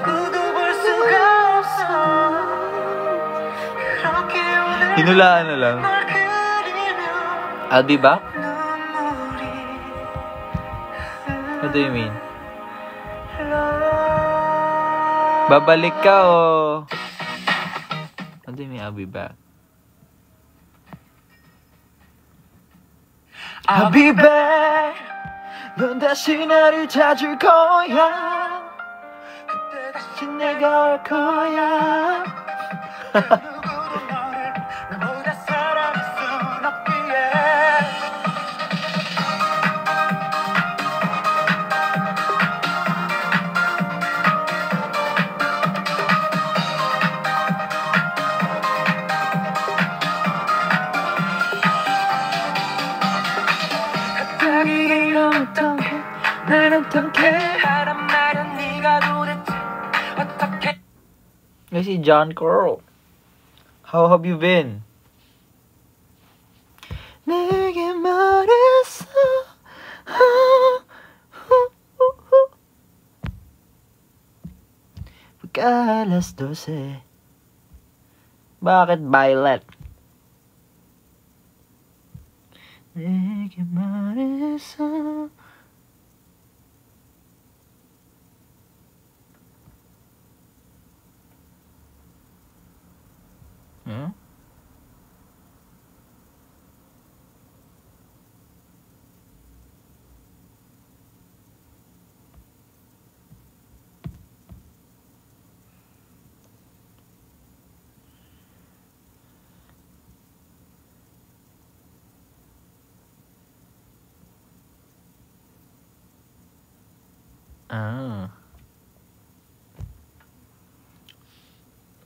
누구도 볼 수가 없어 그렇게 오늘 Hinulaan na lang. 널 그리며 I'll be back? 눈물이 What do you mean? Babalik ka o... What do you mean I'll be back? I'll be back 넌 다시 나를 찾을 거야 그때 다시 내가 올 거야 누구도 너를 나보다 사랑할 순 없기에 갑자기 이런 어떡해 날 어떡해 하란 말야 네가 도대체 어떻게 I see John Carl. How have you been? 내게 말했어 Pagka alas 12 Bakit Violet? 내게 말했어 Hmm? Ah.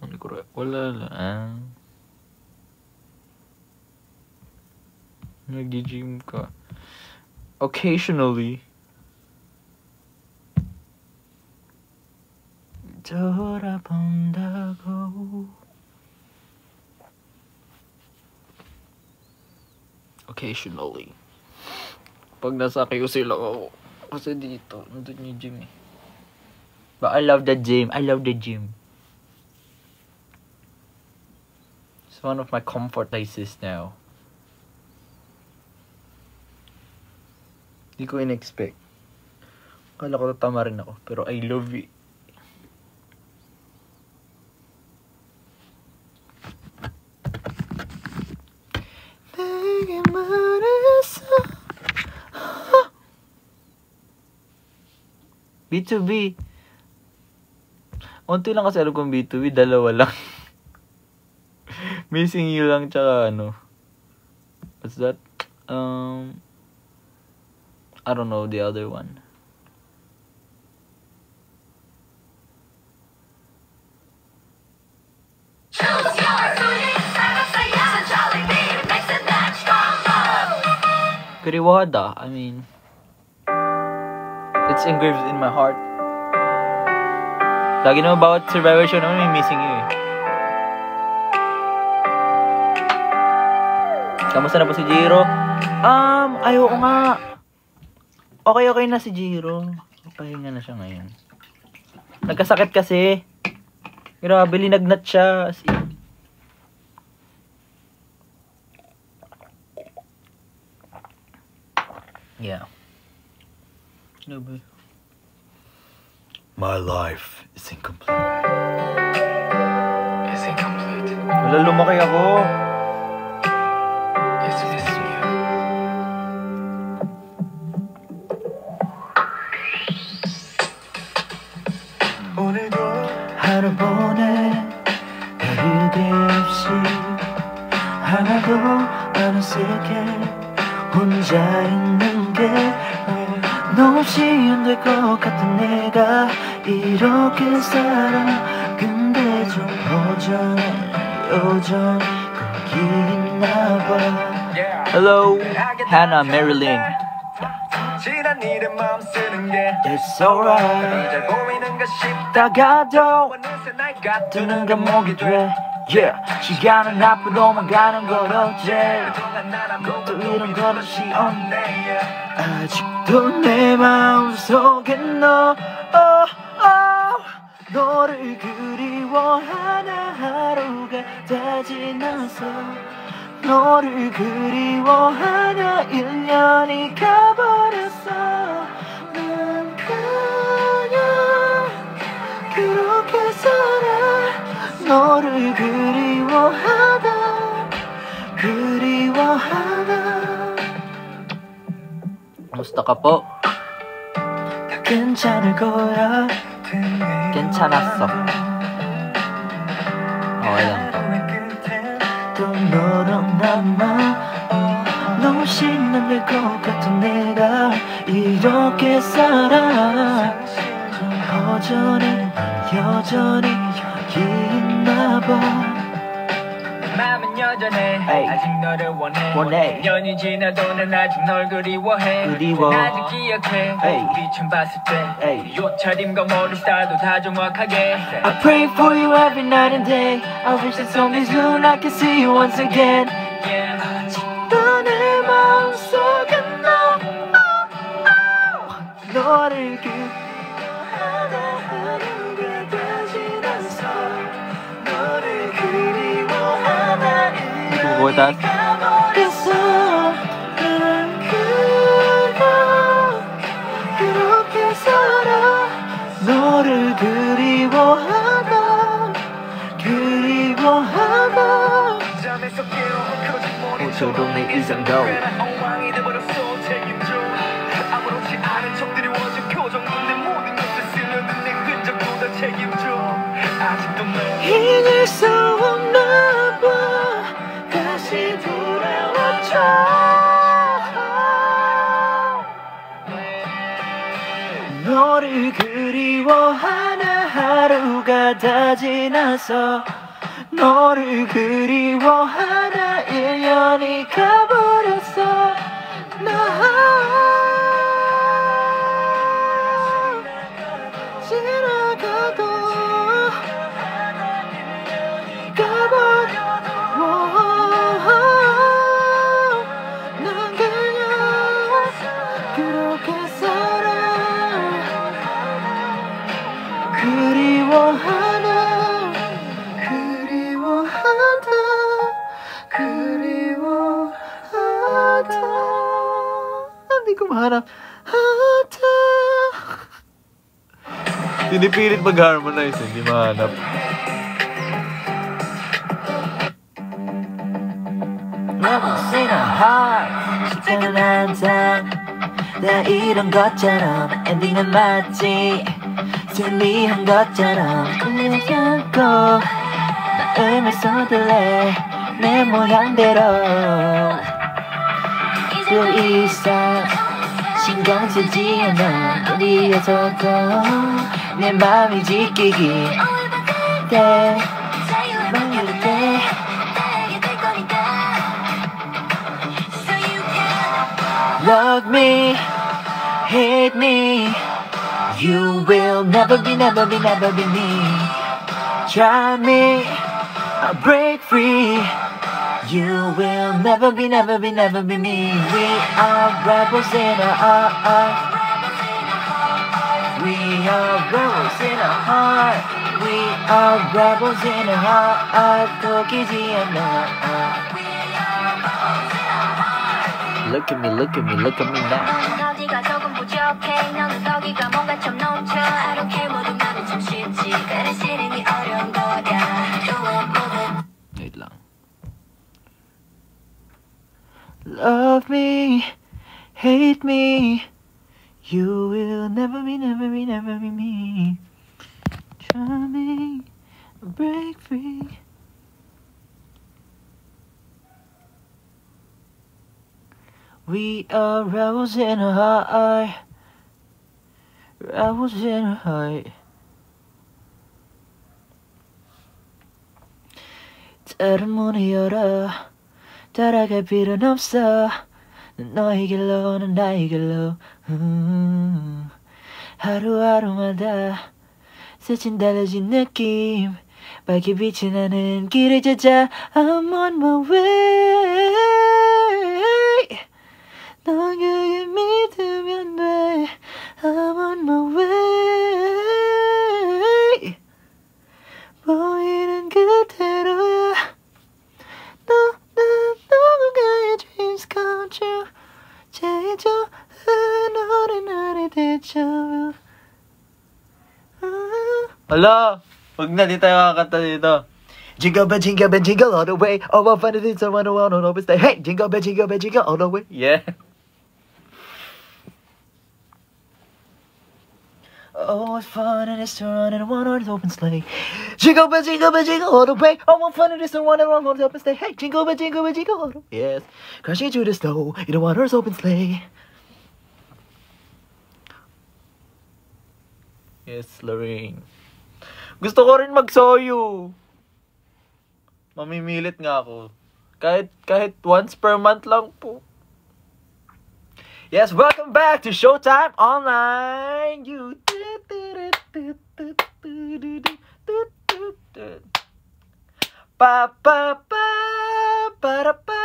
Ano ko rin? Wala lang. Ah. Nag-gym ka. Occasionally. 돌아본다고. Occasionally. Pag nasa QC lang ako. Kasi dito, nandun yung gym eh. But I love the gym. I love the gym. It's one of my comfort places now. Hindi ko in-expect. Akala ko tatama rin ako. Pero I love it. 내게 말했어. B2B. Unti lang kasi alam kong B2B. Dalawa lang. Missing You lang tsaka ano. What's that? I don't know the other one. Kiriwada. I mean, it's engraved in my heart. Lagi naman bawat Survivor show naman may Missing You eh. Kamusta na po si Jiro? Ay oo nga. Okay na si Jiro. Pahinga na siya ngayon. Nagkasakit kasi. Grabe, linagnat siya. As in. Yeah. My life is incomplete. Is incomplete. Wala, lumaki ako. It's missing you. 오늘도 하루 보내 다르게 없이 하나도 안 어색해 혼자 있는 게 너 없이 안 될 것 같은 내가 이렇게 살아 근데 좀 여전히 거기 있나 봐. Hello, Hannah Marilyn. 지난 일에 마음 쓰는 게 It's alright. 잘 보이는가 다가도 어느새 날 가두는 두는 감옥이 돼. Yeah, 시간은 앞으로만 가는 걸 어째 또 이런 버릇이 없네. 아직도 내 마음속에 너 너를 그리워하는 하루가 다 지나서 너를 그리워하냐 1년이 가버렸어. 난 그냥 그렇게 살아 너를 그리워하다 Musta ka po? 다 괜찮을 거야. 괜찮았어. Okay lang. 또 너로 남아 너무 신나는 것 같은 내가 이렇게 살아 여전히 여기 있나 봐. 마음은 여전해 아직 너를 원해 년이 지나도 난 아직 널 그리워해 그리워. 난 아직 기억해 우리 처음 봤을 때 옷차림과 머리 스타일도 다 정확하게 I pray for you every night and day I wish that someday soon I can see you once again 아직도 내 마음속에 너를 그리워하다 하루가 다 지나서 너를 그리워하다 Bubutas. 가버렸어. 난 그렇게 살아 너를 그리워하다 잠에서 깨어 커진 머리 동네 이상도 엉망이 돼버렸어. 책임져 아무렇지 않은 척들이 워진 표정 내 모든 것을 스며든 내 흔적도 다 책임져 아직도 널 잊을 수 없나 봐. 다시 돌아와줘. 너를 하루가 다 지나서 너를 그리워하다 1년이 가버렸어. 지나가고 가버려. 난 그냥 그렇게 살아. 그리워하다 hindi ko mahanap. Pinipilit mag-harmonize, hindi mahanap. Rebels in a heart. 시간은 항상 다 이런 것처럼 엔딩은 맞지. 승리한 것처럼 울리지 않고 마음을 쏟을래 내 모양대로. 그 이상 신경 쓰지 않아. 어디에서도 내 맘이 지키기 때 말릴 때 Love me, hate me, you will never be me. Try me, I'll break free. You will never be me. We are rebels in our heart. We are rebels in our heart. We are rebels in our heart. 거기지 않아. Look at me now. 어디가 조금 부족해. 너는 거기가 뭔가 좀 넘쳐. I don't care 모든 말은 좀 쉽지. 그래 실행이 어려운 거야. 좋아 모든. Wait lang. Love me, hate me, you will never be me. Try me, break free. We are rebels in a heart. Rebels in a heart. 다른 문을 열어. 따라갈 필요는 없어. 넌 너의 길로 난 나의 길로. 하루하루마다 스친 달라진 느낌. 밝게 빛이 나는 길을 찾아 I'm on my way. 넌 그게 믿으면 돼. I'm on my way. 보이는 그대로야. 누군가의 dreams come true. 제일 좋은 노래 나를 대처. Hala! Wag na, di tayo kakanta dito. Jingle bell, jingle all the way. Oh, what fun it is to run around and always say, hey, jingle bell, jingle all the way. Yeah. Oh, what fun it is to run in a one-horse open sleigh. Jingle bell, jingle all the way. Oh, what fun it is to run in a one-horse open sleigh. Hey, jingle bell, jingle all the way. Yes, crashing through the snow in a one-horse open sleigh. Yes, Lorraine. Gusto ko rin magsoyo. Mamimilit nga ako. Kahit once per month lang po. Yes, welcome back to Showtime Online. You pa pa pa para pa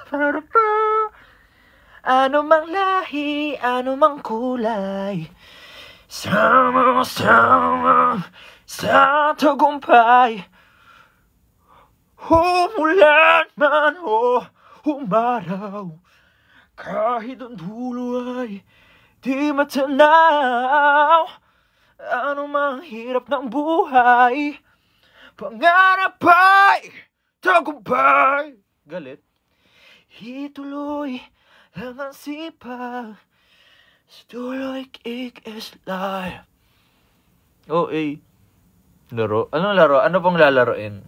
para pa. Ano mang lahi, ano mang kulay, sama-sama sa tagumpay. Umulan man o umaraw, kahit ang dulo ay di matanaw. Ano mang hirap ng buhay, pangarap ay tagumpay. Galit. Ituloy lang ang sipag, sa tuloy kick is life. Oh, eh. Laro? Anong laro? Ano pong lalaroin?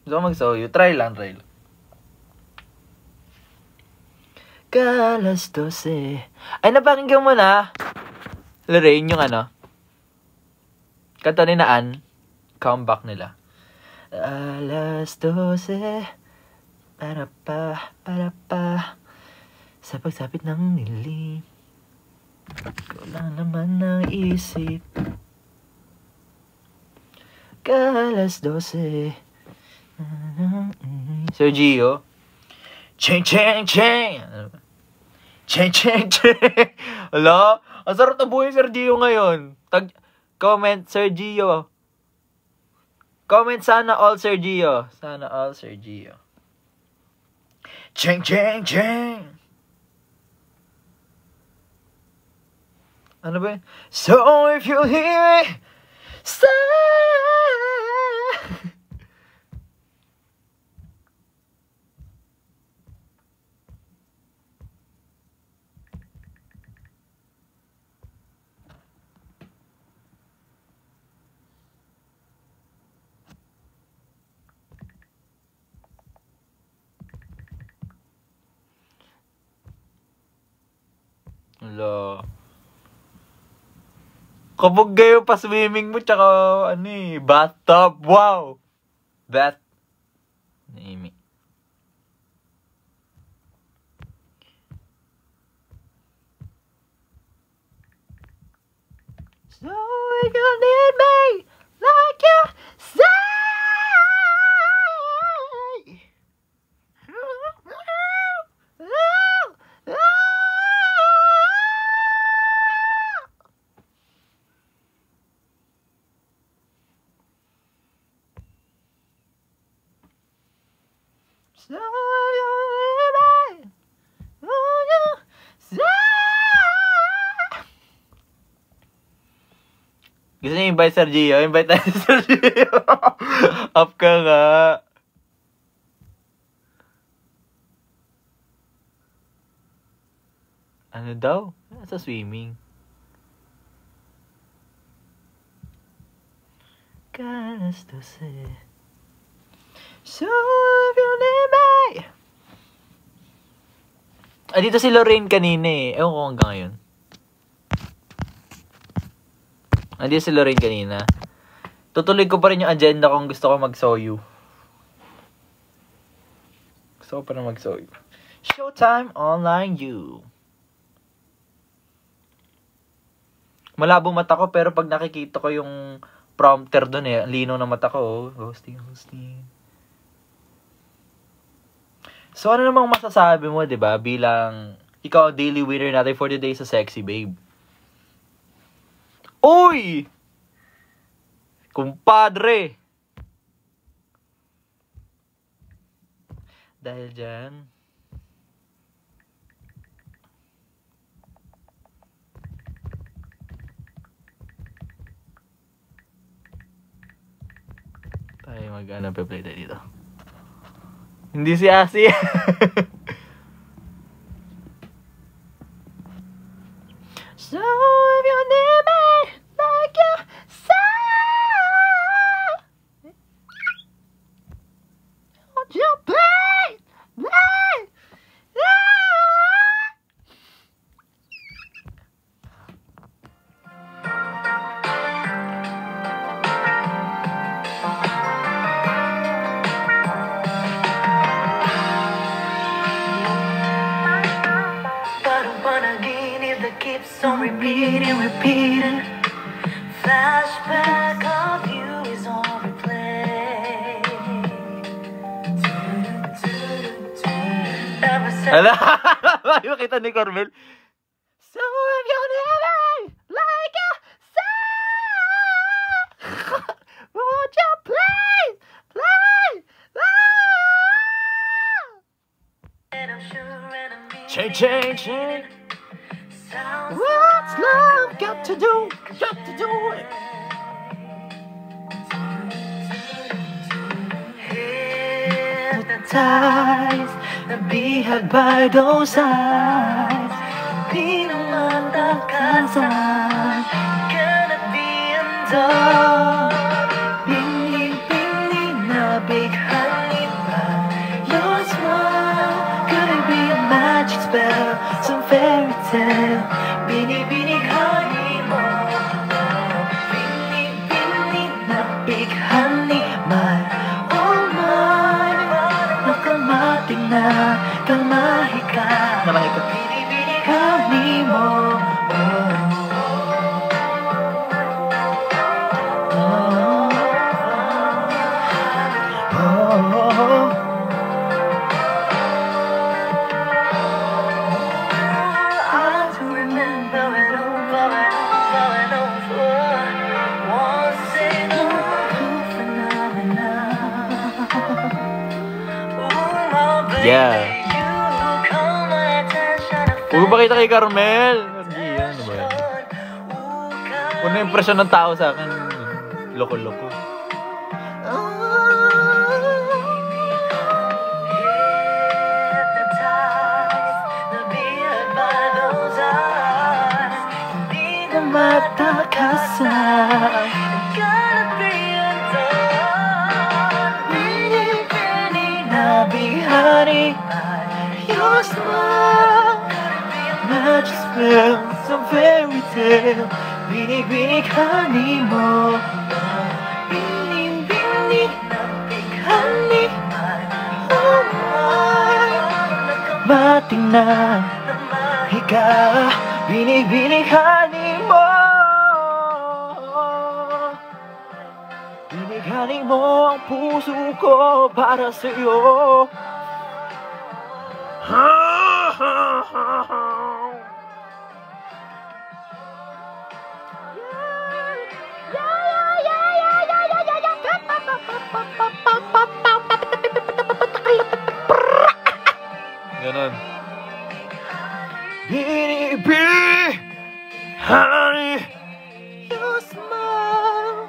Gusto ko magsayo. Try lang. Kalas 12. Ay, napakinggan mo na. Lorraine, yung ano, kanta ni Naan, comeback nila. Alas 12, para pa, sa pagsapit ng nilim, ko lang naman ang isip. Alas 12, Sergio, cheng cheng cheng, cheng cheng cheng. Ala, ang sarap na buhay Sergio ngayon. Comment Sergio. Comment sana all Sergio. Sana all Sergio. Cheng cheng cheng. Ano ba yun? So if you hear me say. Hello. Kapag kayo pa swimming mo, tsaka ano eh, bathtub, wow! Bath. Naimi. So if you need me like you say. So you need me, oh you say. Gusto niyo invite Sergio? Invite tayo si Sergio. Up ka nga. Ano daw? Sa swimming. Alas 12. So if you need me. Dito si Lorraine kanina eh. Ewan ko hanggang ngayon. Dito si Lorraine kanina. Tutuloy ko pa rin yung agenda kung gusto ko mag-soyu. Gusto ko pa rin mag-soyu. Showtime Online U. Malabo mata ko pero pag nakikita ko yung prompter dun eh, lino na mata ko. Hosting. So, ano namang masasabi mo, 'di ba, bilang ikaw daily winner natin for the day sa Sexy Babe? Uy! Kumpadre! Dahil dyan, tayo play tayo dito. Hindi si Asi. So if you need me like you say, won't you play? So repeating. Flashback of you is on replay. Ala, makita ni Carmel. So if you need me like you say, won't you play? Change. What's love got to do? It. Hypnotized and be held by those eyes. Di naman takasan, gonna be undone. Bini na bighani pa. Your smile, could it be a magic spell? Some fairy tale, bini honey mo. Yeah. Huwag ba kita kay Carmel? Hindi, ano ba yan? Kung na impresyon ng tao sa akin, loko-loko. Matakasan Nabihari Your smile Magic spell Some fairy tale Binig-binig honey mo Binig-binig honey Oh my Mating na Ikaw Binig-binig honey mo Binigani mo ang puso ko para sa'yo Ganon. Binibini honey Your smile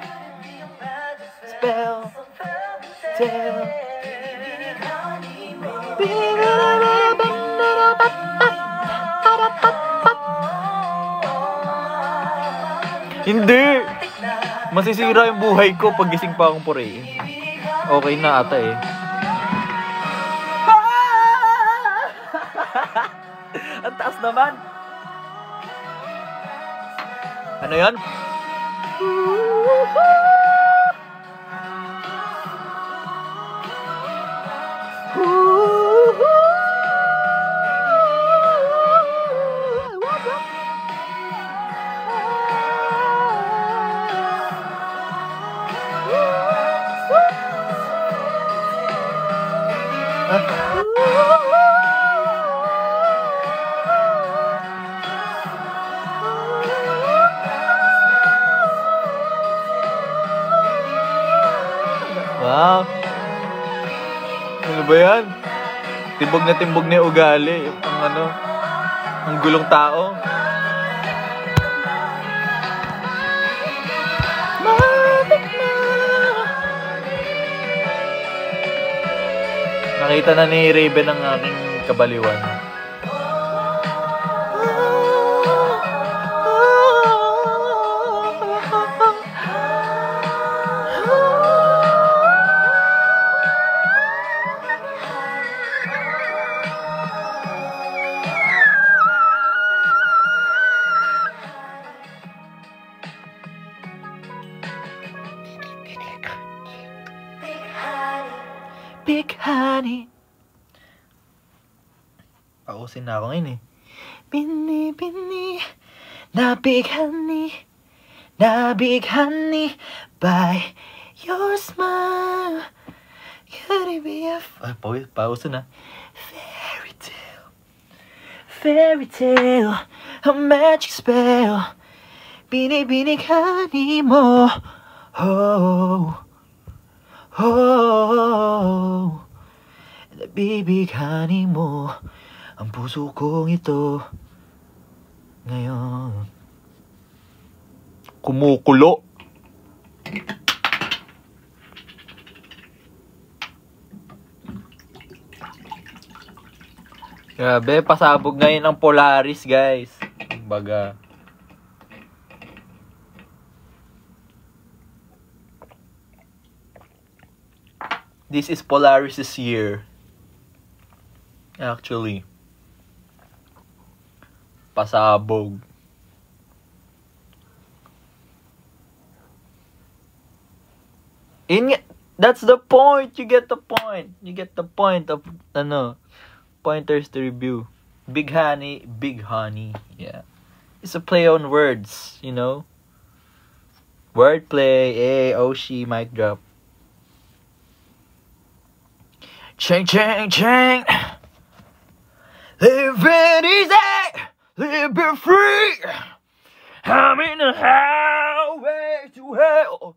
Spell Tell Hindi! Masisira yung buhay ko pag gising pa akong purihin. Okay na ata eh. Ang taas naman Ano yan? Wow! Ano ba yan? Timbog na yung ugali. Ang ano, ang gulong tao. Nakita na ni Raven ang aking kabaliwan. Big honey Pausin na ako ngayon eh. Bini-bini Na big honey By your smile Could it be a Ay, pausin na. fairy tale A magic spell Bini-bini honey mo Oh Oh Nabibighani mo ang puso kong ito ngayon. Kumukulo. Grabe, pasabog ngayon ang Polaris, guys. Baga. This is Polaris's year. Actually. Pasabog. That's the point. You get the point. You get the point of pointers to review. Big honey. Yeah. It's a play on words, you know. Wordplay. Hey, Oshi, mic drop. Ching, ching, ching. Live it easy. Live it free. I'm in the highway to hell.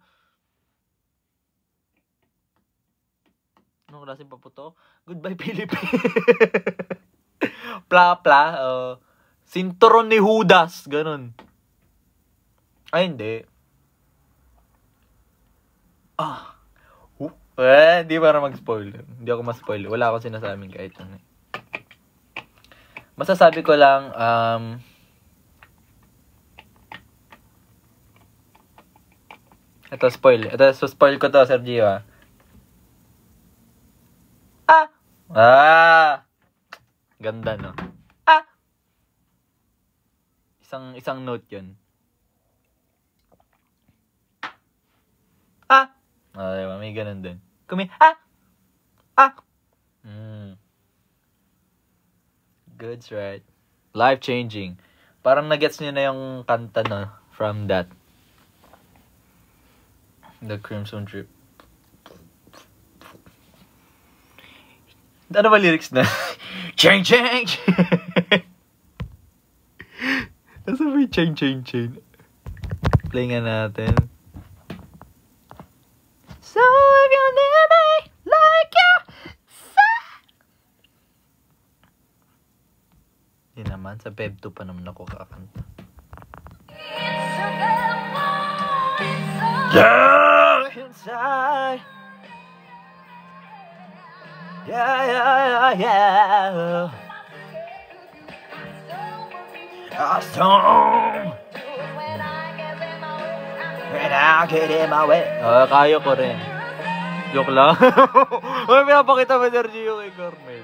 Anong klaseng paputok? Goodbye, Philippines. Pla-pla. Sinturon ni Judas. Ganun. Ay, hindi. Hindi para mag-spoil. Hindi ako ma-spoil. Wala akong sinasabing kahit ano. Masasabi ko lang, ito, spoil. Ito, spoil ko to, Sergio, Ganda, no? Isang note yun. Diba? May ganun din. Good's right. Life-changing. Parang nagets niyo na yung kanta, no? From that. The Crimson Trip. Ano ba lyrics na? Change! Nasa ba yung chain? Play nga natin. So if you need me like you say. Hindi naman, sa Feb 2 pa naman ako kakanta. Yeah, inside. Yeah. I storm when I get in my way. Kaya ko rin. Joke lang. May pinapakita mo, Sergio, kay Carmel.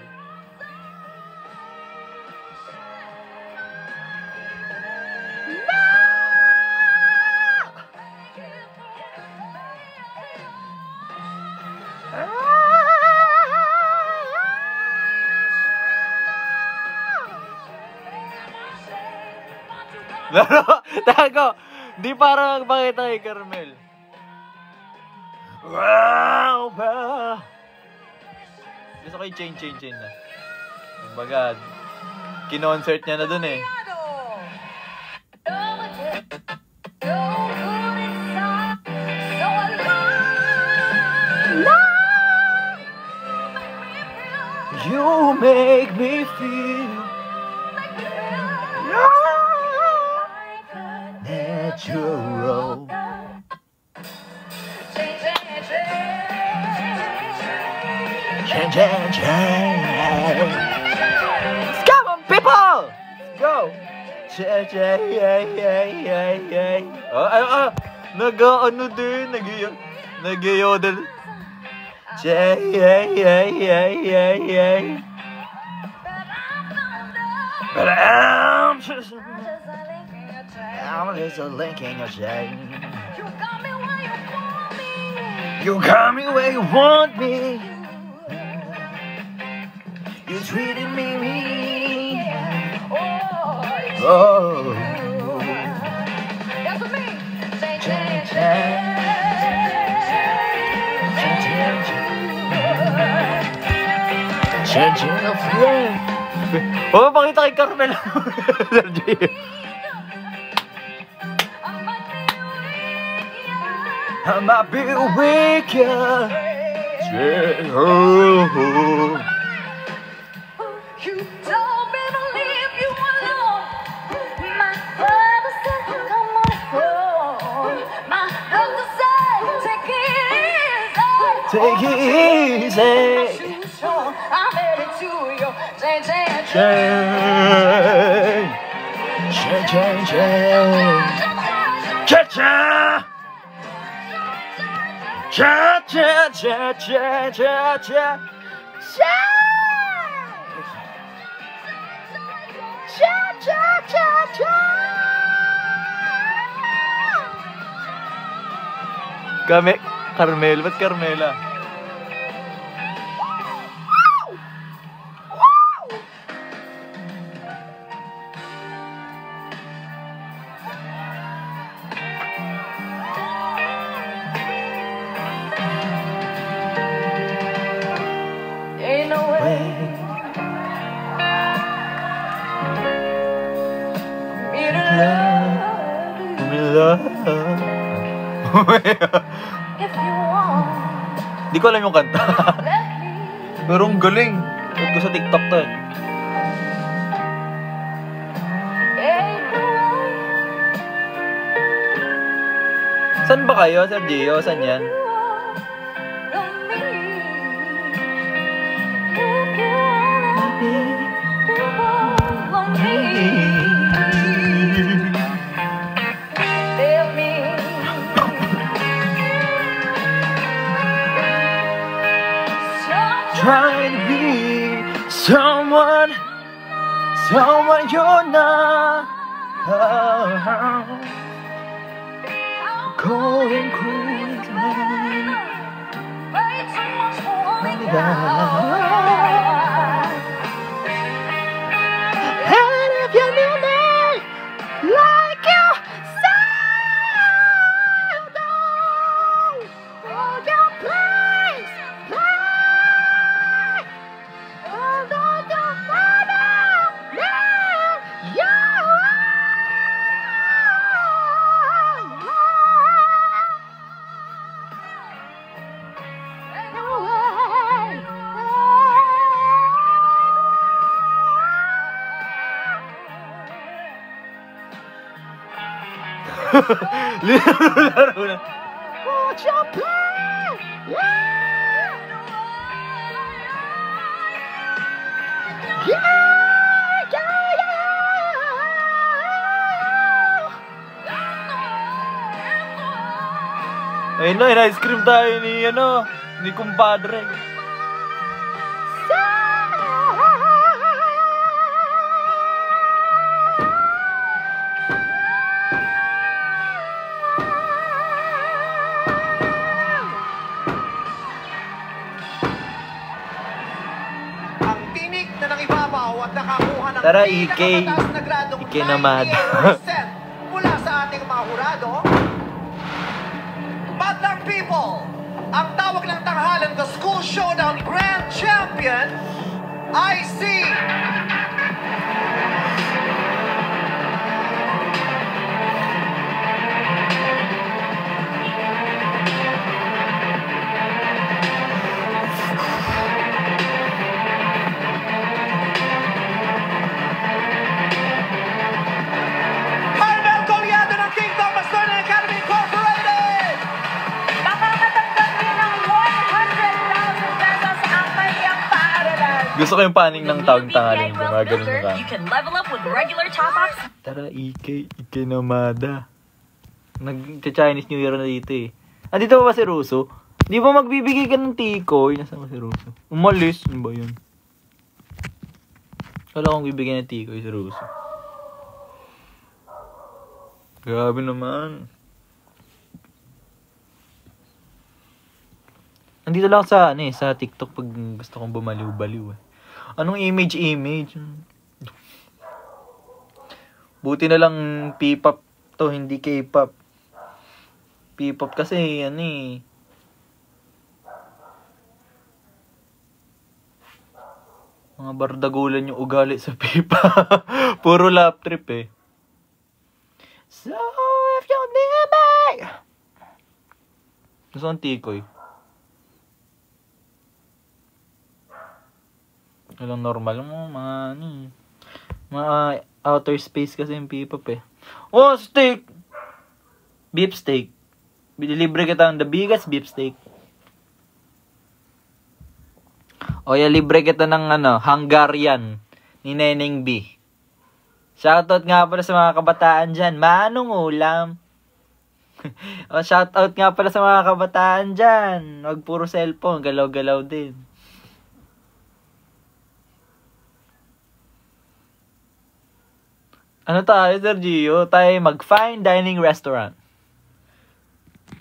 Tago! Di para magpakita kay Carmel. Wow! Gusto ko yung chain na. Kumbaga, kinonsert niya na dun eh. You make me feel natural. Change. Come on, people! Let's go! Change. Nag-ano din, nag-yodel. But I'm just a link in your chain. You got me where you want me. You treated me mean. Oh. Change your friend. Oh, pakita kay Carmel. I might be weaker. You told me to leave you alone. My brother said, come on home. My doctor said, take it easy. I'm headed to your Carmel, ba't Carmela? Ain't no way me to love if you want. Di ko alam yung kanta. Let me Pero ang galing. Huwag ko sa TikTok to eh. Saan ba kayo, Sir Gio? Saan yan? Trying to be someone you're not. Going crazy. And if you knew me like you said, don't hold your place. Laro na. What's your plan? Yeah! Yeah! Ayun na, ice cream tayo ni kumpadre. Ang tinik na nangibabaw at nakakuha ng Tara, EK. pinakamataas na gradong EK naman. 98% mula sa ating mga hurado. Madlang people, ang tawag ng tanghalan The School Showdown Grand Champion ay si Carmel Collado ng King Thomas Learning Academy Incorporated! Makakatanggap din ng 100,000 pesos ang kanyang paaralan. Gusto ko yung paning ng taong tangaling. Gumagano na ka. You can level up with regular top-ups. Tara, Ike Namada. Nag-Chinese New Year na dito eh. Andito ba si Russo? Di ba magbibigay ka ng tikoy? Nasaan ba si Russo? Umalis. Ano ba yun? Wala akong bibigyan ng tikoy si Russo. Grabe naman. Andito lang sa sa TikTok pag gusto kong bumaliw-baliw eh. Anong image? Buti na lang P-pop to, hindi K-pop. P-pop kasi mga bardagulan yung ugali sa P-pop. Puro lap trip eh. So if you're near me, Gusto ang tikoy. Walang normal mo, mga outer space kasi yung P-pop eh. Oh, steak! Beef steak. Libre kita ng the biggest beef steak. O libre kita ng Hungarian ni Neneng B. Shoutout nga pala sa mga kabataan dyan. Manong ulam. O shoutout nga pala sa mga kabataan dyan. Huwag puro cellphone, galaw-galaw din. Ano tayo, Sergio? Tayo mag-fine dining restaurant.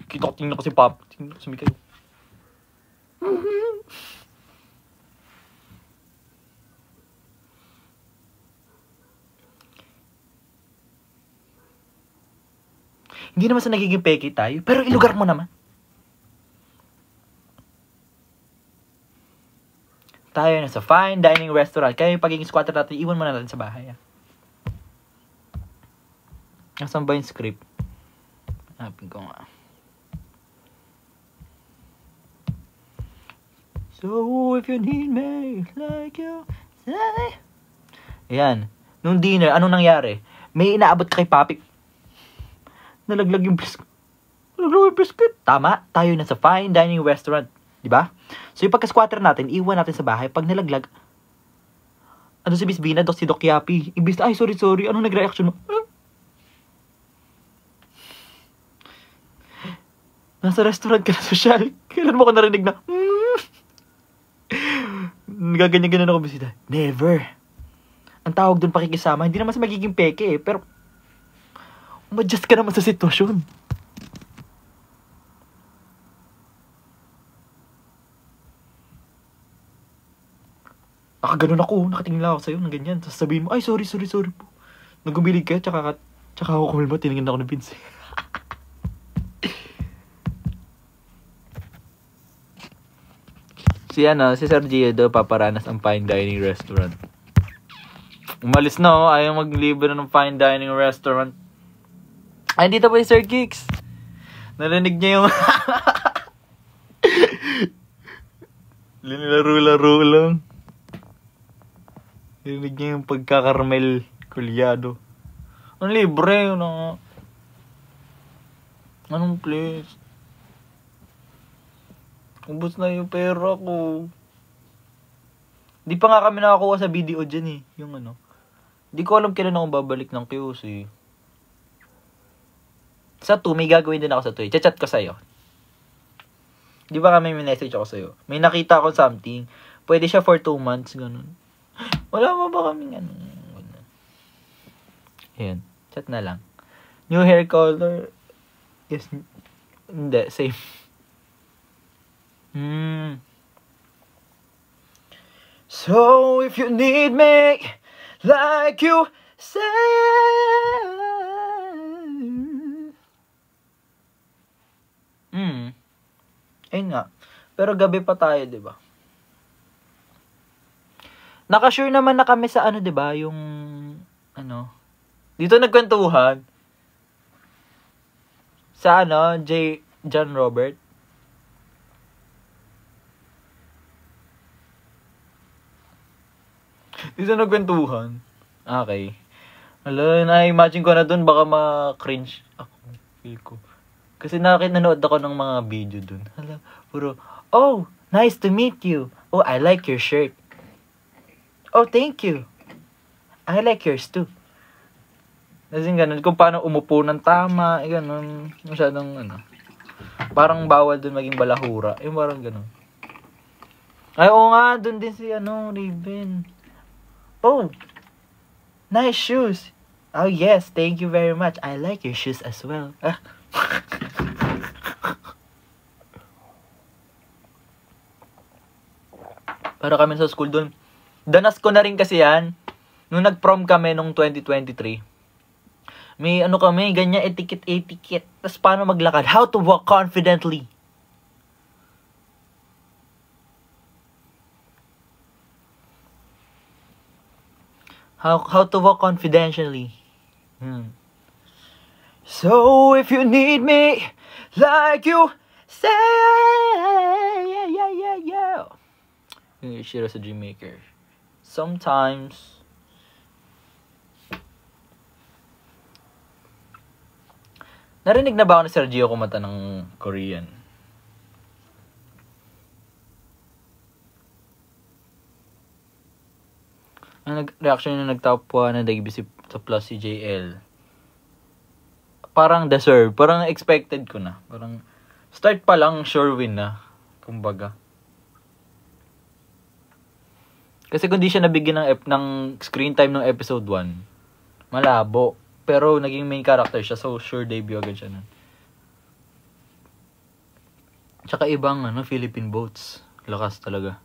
Tingnan ko si Pop. Tingnan ko si Mikael. Hindi naman sa nagiging peki tayo, pero ilugar mo naman. Tayo na sa fine dining restaurant. Kaya yung pagiging squatter natin, iwan mo na natin sa bahay. Nasaan ba yung script? Hanapin ko nga. So if you need me like you say. Ayan. Nung dinner, anong nangyari? May inaabot kay Papi. Nalaglag yung biscuit. Tama, tayo na sa fine dining restaurant. Diba? So yung pagka-squatter natin, iwan natin sa bahay. Pag nalaglag, ano si Miss Bina, si Doc Yapi. Imbis na, ay sorry, anong nag-reaction mo? Nasa restaurant ka na, social. Kailan mo ko narinig na, gaganyan-ganyan ako bisita. Never. Ang tawag doon pakikisama, hindi naman sa magiging peke eh, pero umadjust ka naman sa sitwasyon. Nakaganon ako, nakatingin lang ako sa'yo ng ganyan. Tapos sabihin mo, ay sorry po. Nagumilig ka, tsaka ako kumalma, tinignan ako ng Vince. Si Sergio daw paparanas ang fine dining restaurant. Umalis na oh, ayaw maglibre ng fine dining restaurant. Ay, dito ba yung Sir Kicks? Narinig niya yung linilaro-laro lang. Narinig niya yung pagkakarmel kulyado. Ang libre yun na. Anong place? Ubus na yung pera ko. Di pa nga kami nakakuha sa video dyan eh. Yung ano. Di ko alam kailan ako babalik ng QC. Sa 2, may gagawin din ako sa 2. Chat ko sa'yo. Di ba kami may message ako sa'yo? May nakita ako something. Pwede siya for 2 months. Ganun. Wala mo ba kaming ano? Ayan. Chat na lang. New hair color. Yes. Hindi. Same. So if you need me like you say. Ayun nga. Pero gabi pa tayo, 'di ba? Naka-sure naman na kami sa ano, 'di ba? Yung ano. Dito nagkwentuhan sa ano, John Robert. Dito nagkwentuhan. Okay. Hala, na-imagine ko na dun, baka ma-cringe ako. Feel ko. Kasi nanood ako ng mga video dun. Hala, puro, oh, nice to meet you. Oh, I like your shirt. Oh, thank you. I like yours too. Kasi ganun, kung paano umupo ng tama, ganun, masyadong, ano, parang bawal dun maging balahura. Yung parang ganun. Ay, oo nga, dun din si, Raven. Oh, nice shoes. Oh yes, thank you very much. I like your shoes as well. Para kami sa school dun. Danas ko na rin kasi yan. Nung nag-prom kami nung 2023. May kami, ganyan etiquette. Tapos paano maglakad? How to walk confidently. How to walk confidentially. So if you need me like you say, yeah. Yung Shiro sa Dreammaker. Sometimes narinig na ba ako ni Sergio kumanta ng Korean? Ang reaction na nagtop 1 na nagbisip sa plus si JL. Parang deserve. Parang expected ko na. Parang start pa lang sure win na. Kumbaga. Kasi kung di siya nabigyan ng screen time ng episode 1, malabo. Pero naging main character siya. So sure debut agad siya nun. Tsaka ibang Philippine boats. Lakas talaga.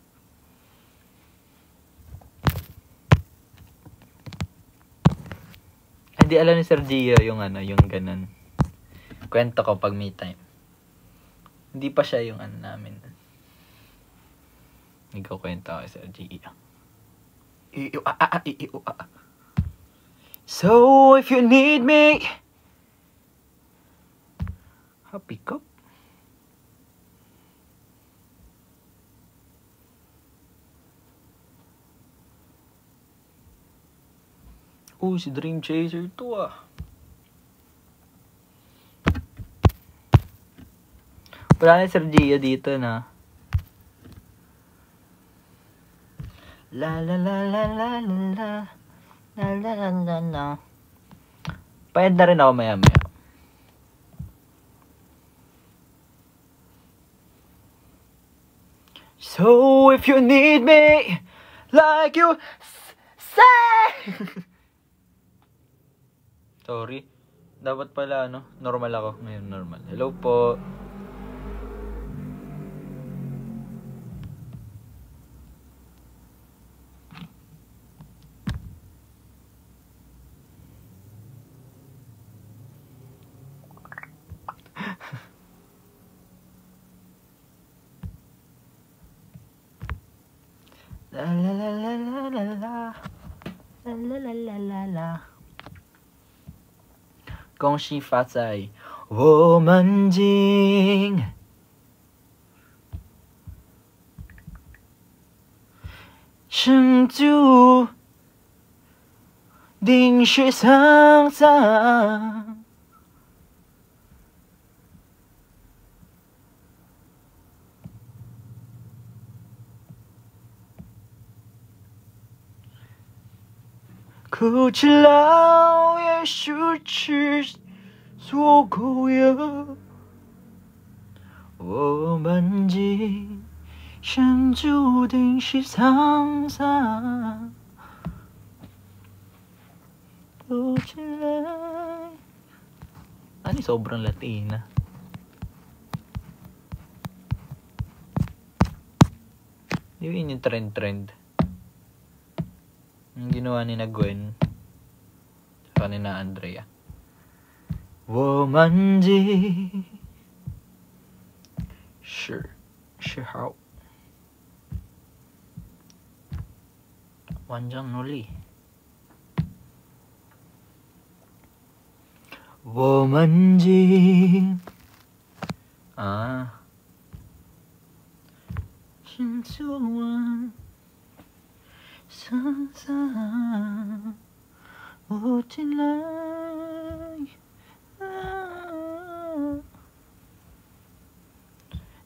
Hindi alam ni Sergio yung yung ganun. Kwento ko pag may time. Hindi pa siya yung namin. Ikaw kwento ko kay Sergio. So if you need me, pick up. Si Dream Chaser to Wala na si Sergio dito na. La la la la la la la la la la la. Payad na rin ako maya-maya. So if you need me like you say. Sorry. Dapat pala normal ako. Ngayon normal. Hello po. La la la la la la la la la la la la 恭喜发财我们今生注定是沧桑哭泣了也失去所有我们今生注定是沧桑哭泣了Ano sobrang Latina yun yung trend yung ginawa ni na Gwen saka ni na Andrea 我们今是好完整努力我们今心就完桑桑我进来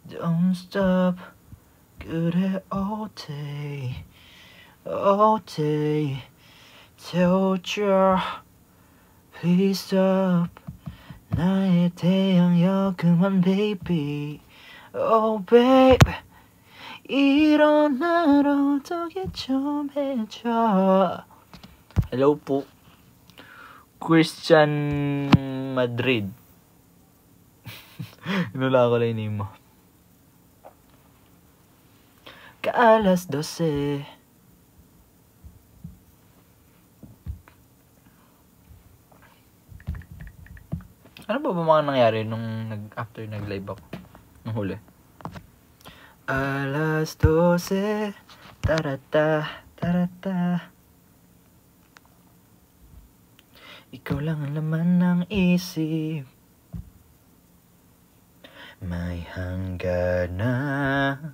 Don't stop 그래 all day 태워줘 Please stop 나의 태양여 그만 baby Oh babe 일어나러 어떻게 좀 해줘 Hello po Christian Madrid Inula ko lang yung name mo Kaalas 12 Ano ba mga nangyari nung after nag-live ako? Nung huli? Alas 12 Tarata Ikaw lang ang laman ng isip May hangganan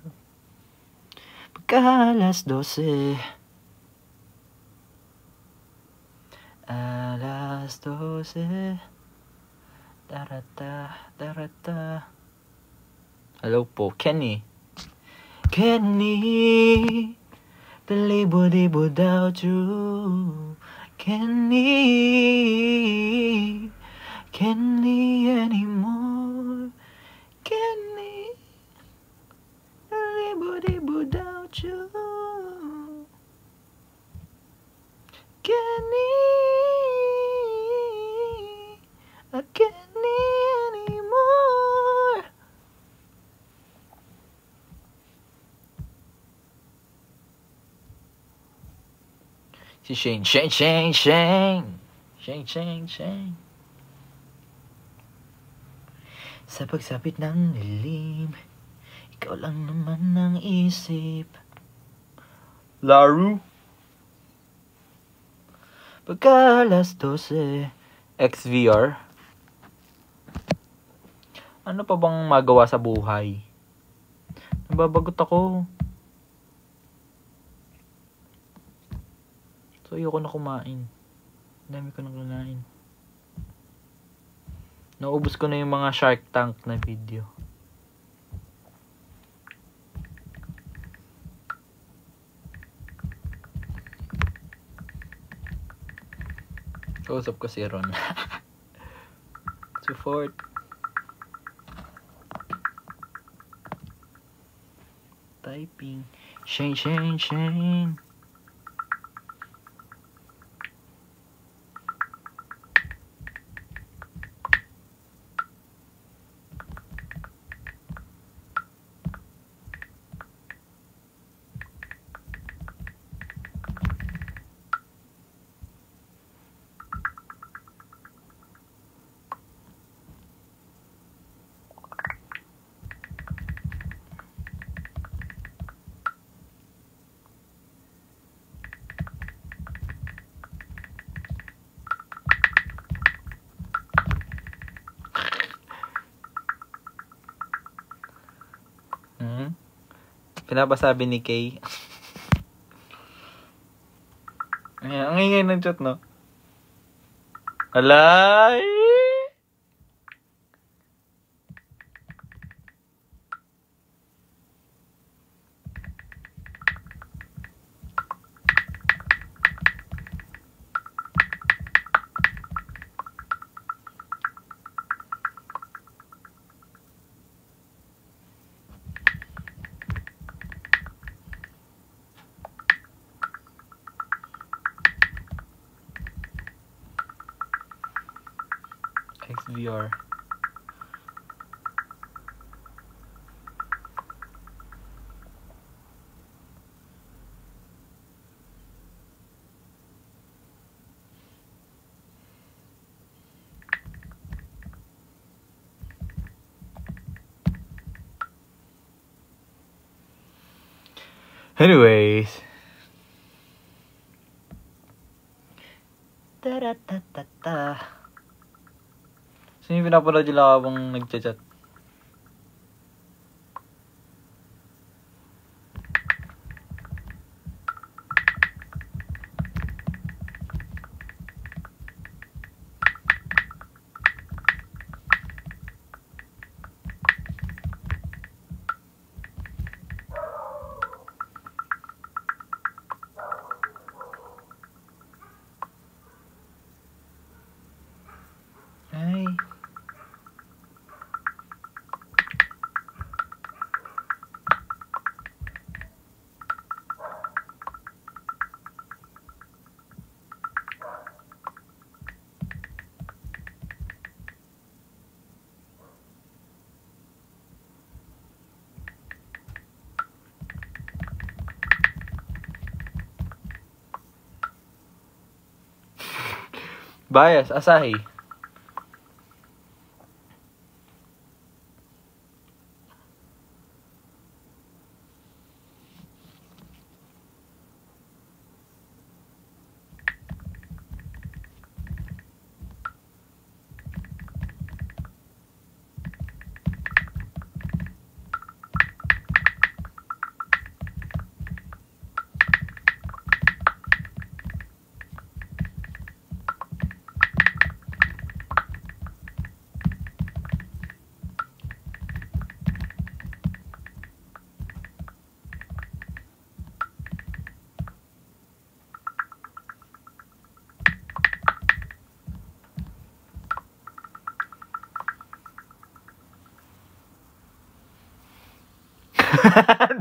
Pagka alas 12 Alas 12 Tarata Hello po, Kenny Believe without you Kenny anymore Kenny Believe without you Kenny I can't need anymore Si Shane Sa pagsapit ng lilim Ikaw lang naman ang isip Laru Pagka alas 12 XVR Ano pa bang magawa sa buhay? Nababagot ako So ayoko na kumain Dami ko nang kinain. Naubos ko na yung mga Shark Tank na video. Kausap ko si Ron. Support. Typing. Shane. Pinapasabi ni Kay. Ayan, ang ingay ng chat, no? Alay! XVR. Anyways. Ta-ra-ta-ta-ta. Sino yung pinapanood nila habang nagchat-chat? Ay. Bias, Asahi.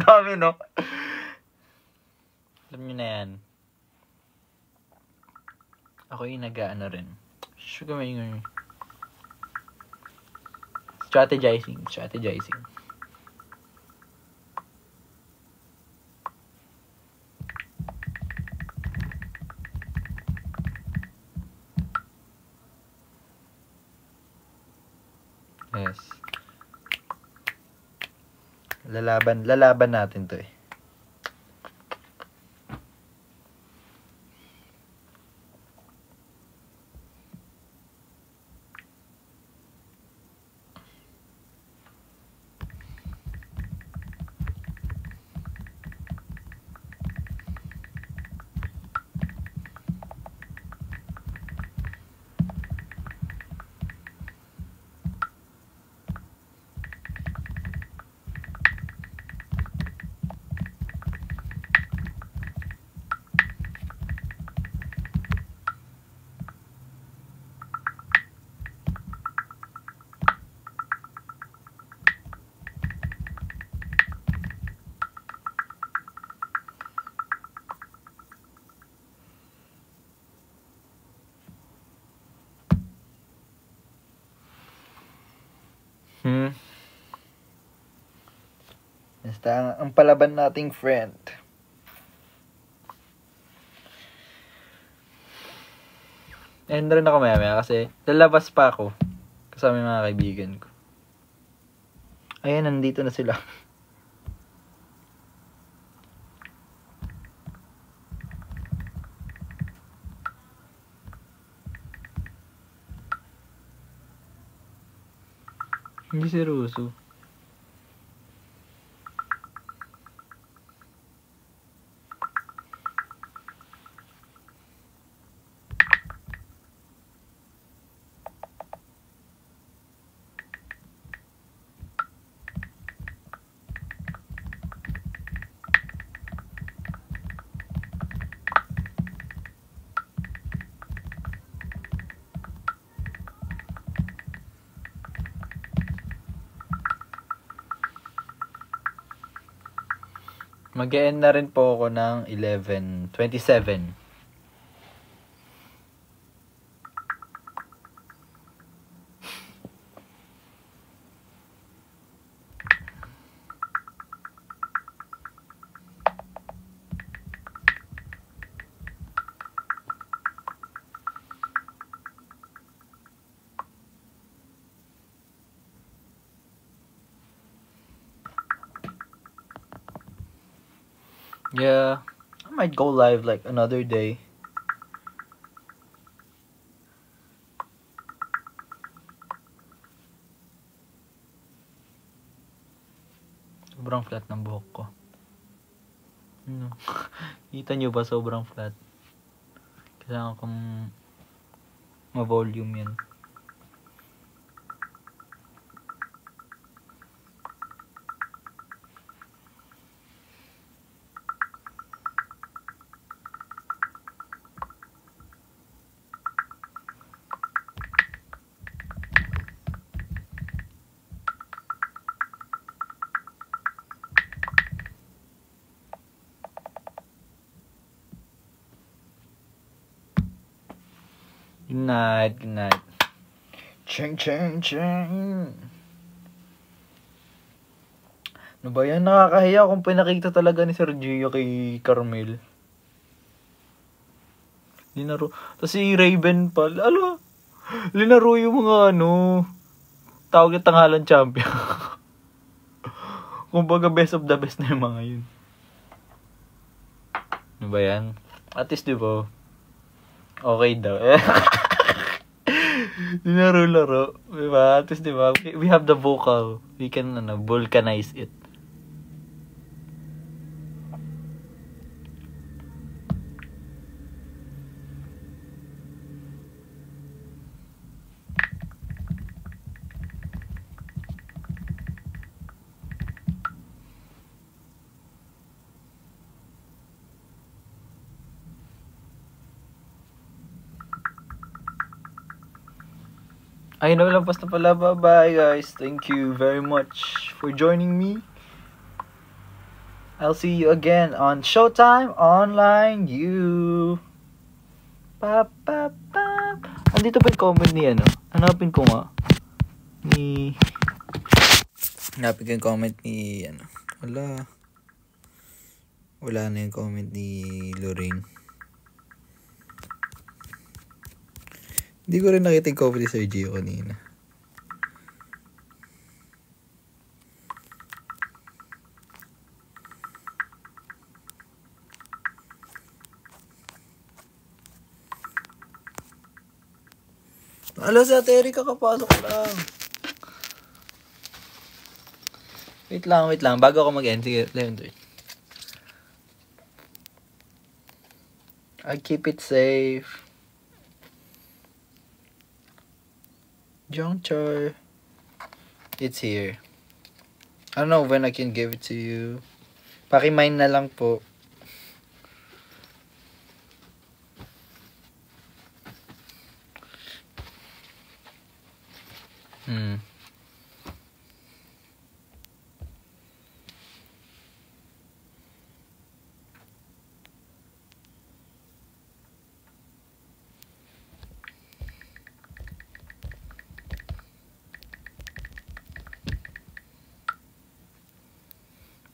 Dami, no? Alam nyo na yan. Ako yung nag-ano rin. Sugar maingay. Strategizing. Yes. Lalaban natin to eh. Basta ang palaban nating friend. And rin ako maya kasi lalabas pa ako kasama yung mga kaibigan ko. Ayan, nandito na sila. Hindi seryoso. Mag-e-end na rin po ako ng 11:27. Yeah, I might go live like another day. Sobrang flat ng buhok ko. Ano? Kita nyo ba sobrang flat? Kailangan kong ma-volume yan. Good night, good night. Ching, ching, ching. Ano ba yan? Nakakahiya kung pinakita talaga ni Sergio kay Carmel. Linaro. Tapos si Raven pa. Ala, linaro yung mga tawag na tanghalan champion. Kumbaga best of the best na yung mga yun. Ano ba yan? At least diba? Okay daw. Linaro-laro. Diba? At least diba? We have the vocal. We can vulcanize it. Ay, nalampas na pala. Bye-bye, guys. Thank you very much for joining me. I'll see you again on Showtime Online You. Pap, pap, pap. Andito pa yung comment ni Hanapin ko nga. Hanapin ko yung comment ni Wala na yung comment ni Lorraine. Hindi ko rin nakita yung comment ni Sergio kanina. Alo, sa Terry, kakapasok lang. Wait lang. Bago ako mag-end, sige, let me do it. I keep it safe. Juncture. It's here. I don't know when I can give it to you. Paki-mine na lang po.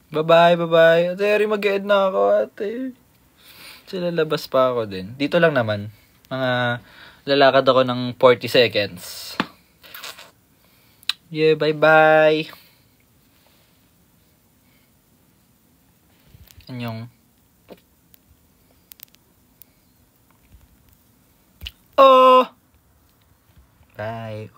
Bye-bye. Ate Eri, mag-e-end na ako, ate. Sila labas pa ako din. Dito lang naman. Mga lalakad ako ng 40 seconds. Yeah, bye-bye. Anyong. Oh! Bye.